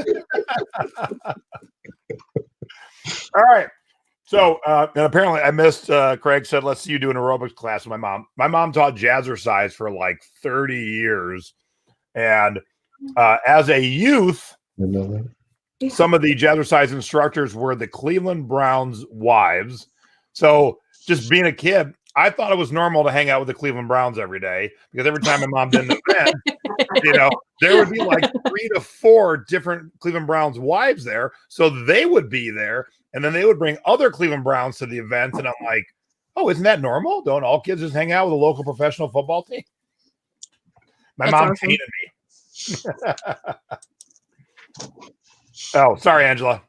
All right. So, and apparently I missed, Craig said, let's see you do an aerobics class with my mom. My mom taught jazzercise for like 30 years. And as a youth, some of the jazzercise instructors were the Cleveland Browns' wives. So just being a kid, I thought it was normal to hang out with the Cleveland Browns every day because every time my mom did an event, there would be like 3 to 4 different Cleveland Browns wives there. So they would be there. And then they would bring other Cleveland Browns to the event. And I'm like, oh, isn't that normal? Don't all kids just hang out with a local professional football team? That's mom awesome. Hated me. Oh, sorry, Angela.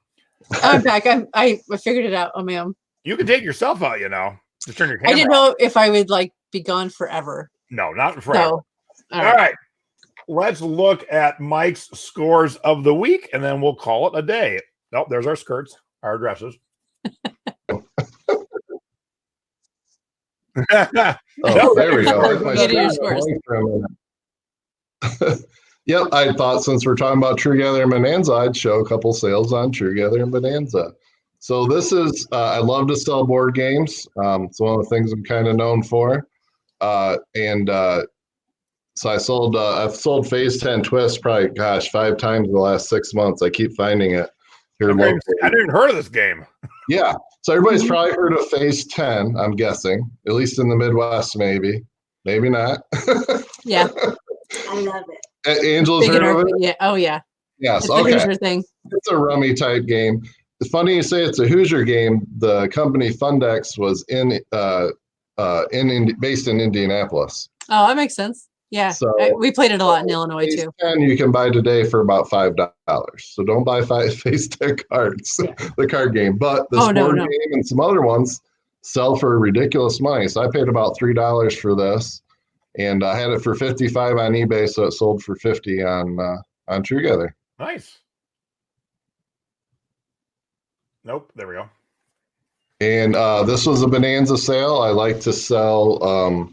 I'm back. I figured it out. Oh, ma'am. You can take yourself out, Just turn your camera I didn't know if I would be gone forever. No, not forever. No. All right. Let's look at Mike's scores of the week, and then we'll call it a day. Oh, there's our skirts. Our dresses. Oh, there we go. Yep, I thought since we're talking about TrueGether and Bonanza, I'd show a couple sales on TrueGether and Bonanza. So this is, I love to sell board games. It's one of the things I'm kind of known for. So I've sold Phase 10 Twist probably, 5 times in the last 6 months. I keep finding it. I didn't even heard of this game. Yeah. So everybody's probably heard of Phase 10, I'm guessing. At least in the Midwest, maybe. Maybe not. Yeah. I love it. Angela's heard of it? Yeah. Oh, yeah. Yes. It's a Hoosier thing. It's a rummy type game. It's funny you say it's a Hoosier game. The company Fundex was based in Indianapolis. Oh, that makes sense. Yeah, So we played it a lot in Illinois Phase too. 10 you can buy today for about $5. So don't buy Phase 10 cards, the card game. But the sport game and some other ones sell for ridiculous money. So I paid about $3 for this, and I had it for 55 on eBay, so it sold for 50 on TrueGether. Nice. Nope, there we go. And this was a Bonanza sale. I like to sell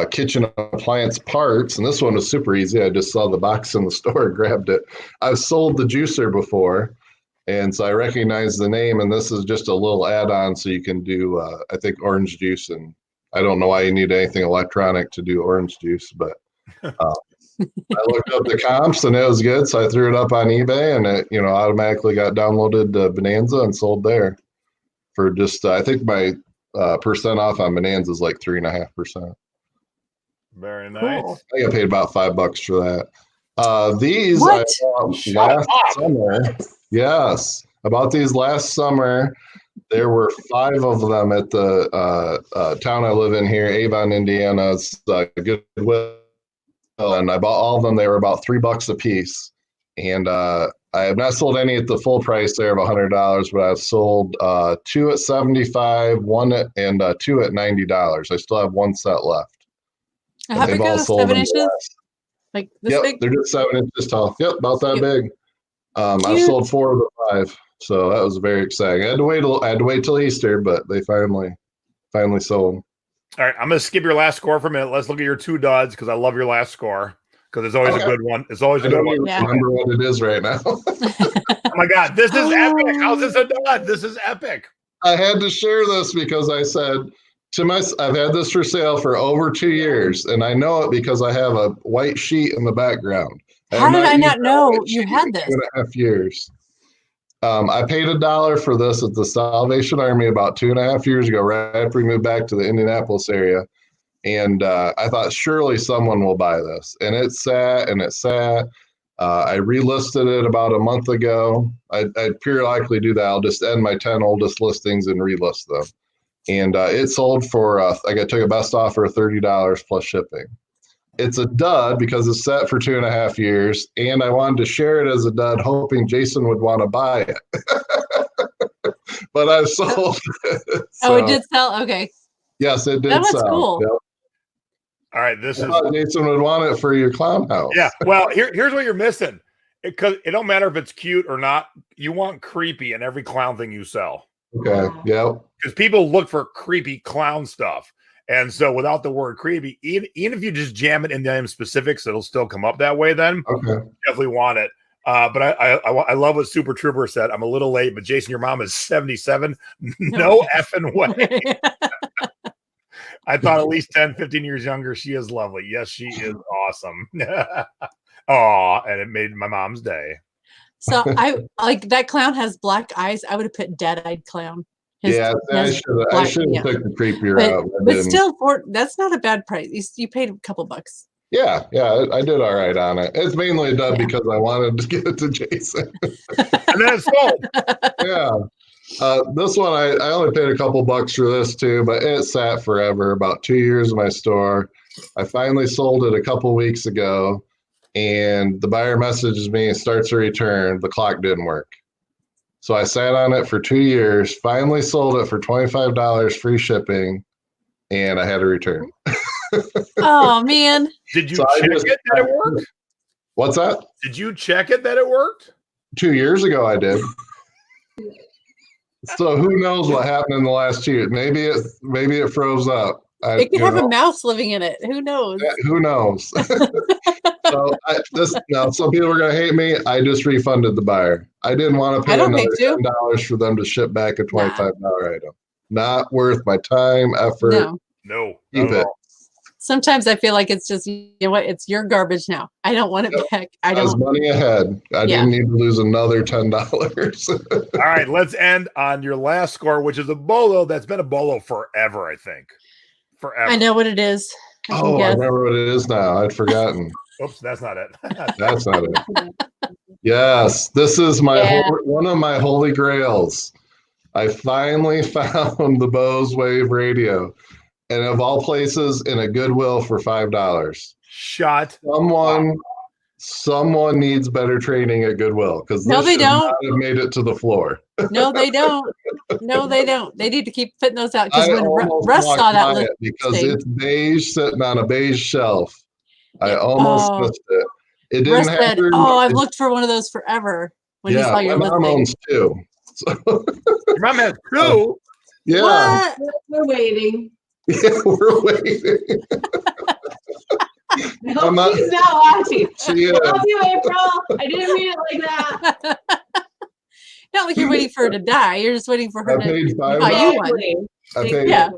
kitchen appliance parts, and this one was super easy. I just saw the box in the store, grabbed it. I've sold the juicer before, and so I recognize the name, and this is just a little add-on so you can do, I think, orange juice, and I don't know why you need anything electronic to do orange juice, but I looked up the comps, and it was good, so I threw it up on eBay, and it automatically got downloaded to Bonanza and sold there for just, I think my percent off on Bonanza is like 3.5%. Very nice. Cool. I got paid about $5 for that. These What? I bought last summer. Yes, I bought these last summer. There were 5 of them at the town I live in here, Avon, Indiana. It's Goodwill, and I bought all of them. They were about $3 a piece, and I have not sold any at the full price there of $100, but I've sold 2 at $75, 1 at, and 2 at $90. I still have 1 set left. How big are the 7 inches? Like this big? They're just 7 inches tall. Yep, about that big. I've Cute. sold 4 of the 5, so that was very exciting. I had to wait till Easter, but they finally sold. All right, I'm going to skip your last score for a minute. Let's look at your 2 duds because I love your last score because it's always a good one. It's always a good one. I don't remember what it is right now. Oh my God, this is epic. How's this a dud? This is epic. I had to share this because I said I've had this for sale for over 2 years, and I know it because I have a white sheet in the background. How did I not know you had this? 2.5 years. I paid $1 for this at the Salvation Army about 2.5 years ago, right after we moved back to the Indianapolis area. And I thought, surely someone will buy this. And it sat and it sat. I relisted it about a month ago. I periodically do that. I'll just end my 10 oldest listings and relist them. And it sold for, I took a best offer of $30 plus shipping. It's a dud because it's set for 2.5 years, and I wanted to share it as a dud, hoping Jason would want to buy it. But I've sold it. So, oh, it did sell? Okay. Yes, it did that was sell. Cool. Yep. All right, Jason would want it for your clown house. Yeah, well, here's what you're missing. Because it don't matter if it's cute or not. You want creepy in every clown thing you sell. Okay, yep. Because people look for creepy clown stuff. And so without the word creepy, even if you just jam it in the specifics, it'll still come up that way then. Okay. Definitely want it. But I love what Super Trooper said. I'm a little late, but Jason, your mom is 77. No effing way. I thought at least 10, 15 years younger. She is lovely. Yes, she is awesome. Oh, and it made my mom's day. So I like that clown has black eyes. I would have put dead-eyed clown. I should have took the creepier out. But still, that's not a bad price. You paid a couple bucks. Yeah, I did all right on it. It's mainly a dud because I wanted to get it to Jason. And then it's sold. Yeah. This one, I only paid a couple bucks for this too, but it sat forever, about 2 years in my store. I finally sold it a couple weeks ago, and the buyer messages me and starts a return. The clock didn't work. So I sat on it for 2 years, finally sold it for $25 free shipping, and I had a return. Oh, man. Did you check it that it worked? What's that? Did you check it that it worked? 2 years ago I did. So who knows what happened in the last 2 years? Maybe it froze up. It could have a mouse living in it. Who knows? Who knows? So some people are going to hate me. I just refunded the buyer. I didn't want to pay another $10 for them to ship back a $25 item. Not worth my time, effort. No. Keep it. Sometimes I feel like it's just, you know what? It's your garbage now. I don't want it back. I was money ahead. I didn't need to lose another $10. All right, let's end on your last score, which is a bolo that's been a bolo forever, I think. Forever. I know what it is. I remember what it is now. I'd forgotten. Oops, that's not it. That's not it. Yes, this is one of my holy grails. I finally found the Bose Wave radio, and of all places, in a Goodwill for $5. Shut. Someone needs better training at Goodwill because No, they don't. not have made it to the floor. No, they don't. No, they don't. They need to keep putting those out because I when almost Russ walked saw that by list, it because it's beige sitting on a beige shelf. I Yeah. almost Oh. missed it. It didn't Russ have said, their- "Oh, I've looked for one of those forever." When he saw your my mom listing. owns two. So, Your mom has two. yeah, What? We're waiting. yeah, we're waiting. I hope she's not watching. She I love you, April. I didn't mean it like that. Not like you're waiting for her to die. You're just waiting for her I to paid buy $5. you one. Yeah.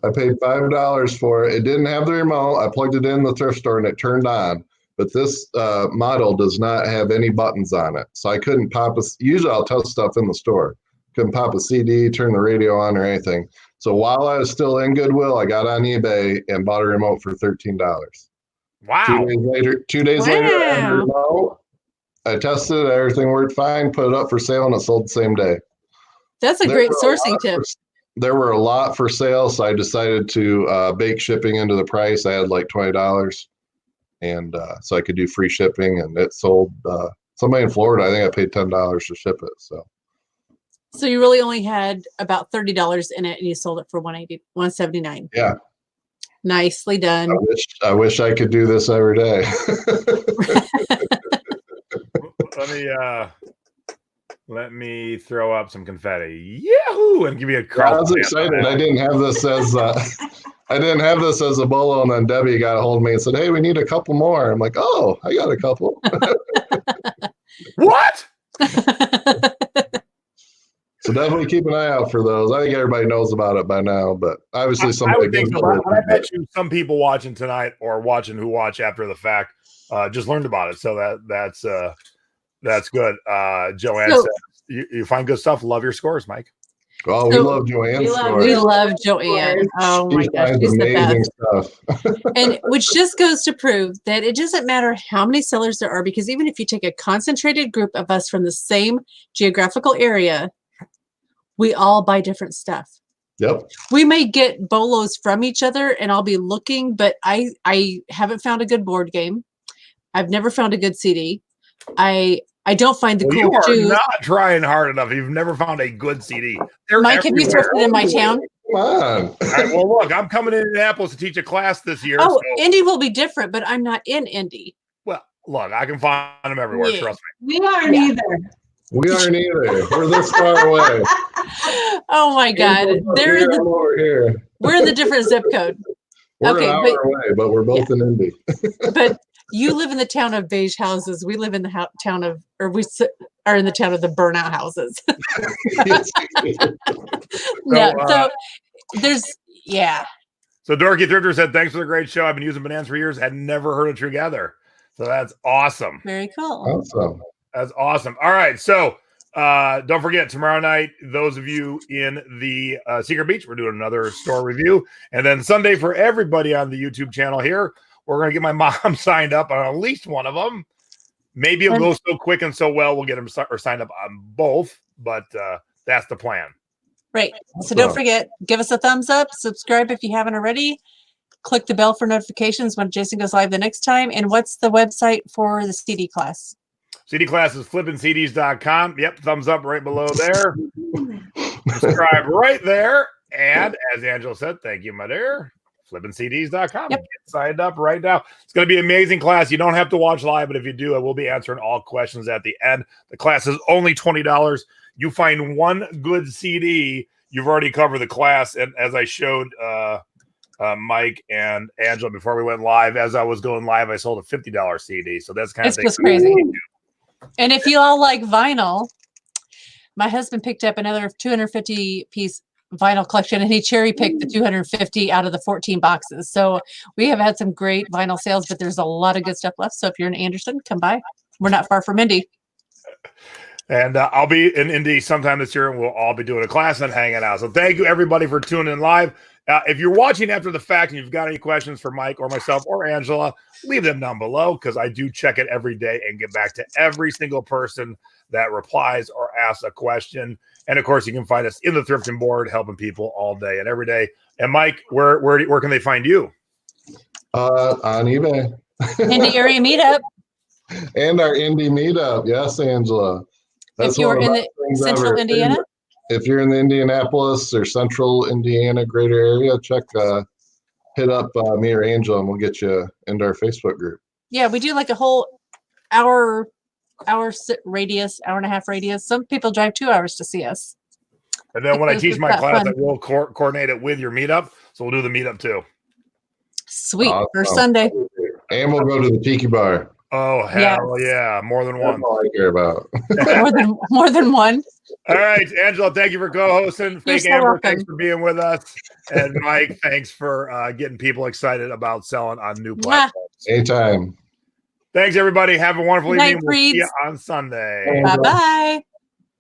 I paid $5 for it. It didn't have the remote. I plugged it in the thrift store and it turned on. But this model does not have any buttons on it. So I couldn't pop usually I'll test stuff in the store. Couldn't pop a CD, turn the radio on or anything. So while I was still in Goodwill, I got on eBay and bought a remote for $13. Wow. 2 days later, I had the remote. I tested it, everything worked fine, put it up for sale, and it sold the same day. That's a great sourcing tip. There were a lot for sale, so I decided to bake shipping into the price. I had like $20, and so I could do free shipping, and it sold. Somebody in Florida, I think I paid $10 to ship it. So you really only had about $30 in it, and you sold it for $179. Yeah. Nicely done. I wish I could do this every day. Let me throw up some confetti. Yahoo! And give you a call. I was excited. I didn't have this as a bolo, and then Debbie got a hold of me and said, "Hey, we need a couple more." I'm like, "Oh, I got a couple." What? So definitely keep an eye out for those. I think everybody knows about it by now, but obviously somebody I bet you some people watching tonight or who watch after the fact just learned about it. So that's good. Joanne said, you find good stuff. Love your scores, Mike. Oh, we love Joanne's scores. We love Joanne. Oh my gosh, she's the best. Stuff. And which just goes to prove that it doesn't matter how many sellers there are, because even if you take a concentrated group of us from the same geographical area, we all buy different stuff. Yep. We may get bolos from each other and I'll be looking, but I haven't found a good board game. I've never found a good CD. I don't find the cool shoes. You are not trying hard enough. You've never found a good CD. Mike, have you thrifted in my town? Come on. All right, well, look, I'm coming to Indianapolis to teach a class this year. Oh, so. Indy will be different, but I'm not in Indy. Well, look, I can find them everywhere. Yeah. Trust me. We aren't either. We aren't either. We're this far away. Oh my God. We're in the different zip code. We're an hour away, but we're both in Indy. But you live in the town of beige houses. We live in the town of, or we are in the town of the burnout houses. So there's, yeah. So Dorky Thrifter said, thanks for the great show. I've been using Bonanza for years. Had never heard of TrueGether. So that's awesome. Very cool. Awesome. That's awesome. All right. So don't forget, tomorrow night, those of you in the Secret Beach, we're doing another store review. And then Sunday for everybody on the YouTube channel here, we're going to get my mom signed up on at least one of them. Maybe it'll go so quick and so well, we'll get them signed up on both. But that's the plan. Right. So don't forget, give us a thumbs up, subscribe if you haven't already. Click the bell for notifications when Jason goes live the next time. And what's the website for the CD class? CD class is flippincds.com. Yep, thumbs up right below there. Subscribe right there. And as Angela said, thank you, my dear. flippincds.com. Yep. Get signed up right now. It's going to be an amazing class. You don't have to watch live, but if you do, I will be answering all questions at the end. The class is only $20. You find one good CD, you've already covered the class. And as I showed Mike and Angela before we went live, as I was going live, I sold a $50 CD. So that's kind of just crazy. And if you all like vinyl, my husband picked up another 250-piece vinyl collection, and he cherry picked the 250 out of the 14 boxes. So we have had some great vinyl sales, but there's a lot of good stuff left. So if you're in Anderson, come by. We're not far from Indy. And I'll be in Indy sometime this year, and we'll all be doing a class and hanging out. So thank you, everybody, for tuning in live. If you're watching after the fact and you've got any questions for Mike or myself or Angela, leave them down below, because I do check it every day and get back to every single person that replies or asks a question. And, of course, you can find us in the Thrifting Board, helping people all day and every day. And, Mike, where can they find you? On eBay. Indie area meetup. And our indie meetup. Yes, Angela. If you're in the central Indiana. If you're in the Indianapolis or central Indiana greater area, hit up me or Angela and we'll get you into our Facebook group. Yeah, we do like a whole hour radius, hour and a half radius. Some people drive 2 hours to see us. And then when I teach my class, fun. I will coordinate it with your meetup. So we'll do the meetup too. Sweet. Awesome. For Sunday. And we'll go to the Tiki Bar. Oh, hell yeah. More than one. That's all I care about. more than one. All right, Angela, thank you for co-hosting. Fake Amber, thanks for being with us. And Mike, thanks for getting people excited about selling on new platforms. Anytime. Thanks, everybody. Have a wonderful evening. We'll see you on Sunday. Bye-bye.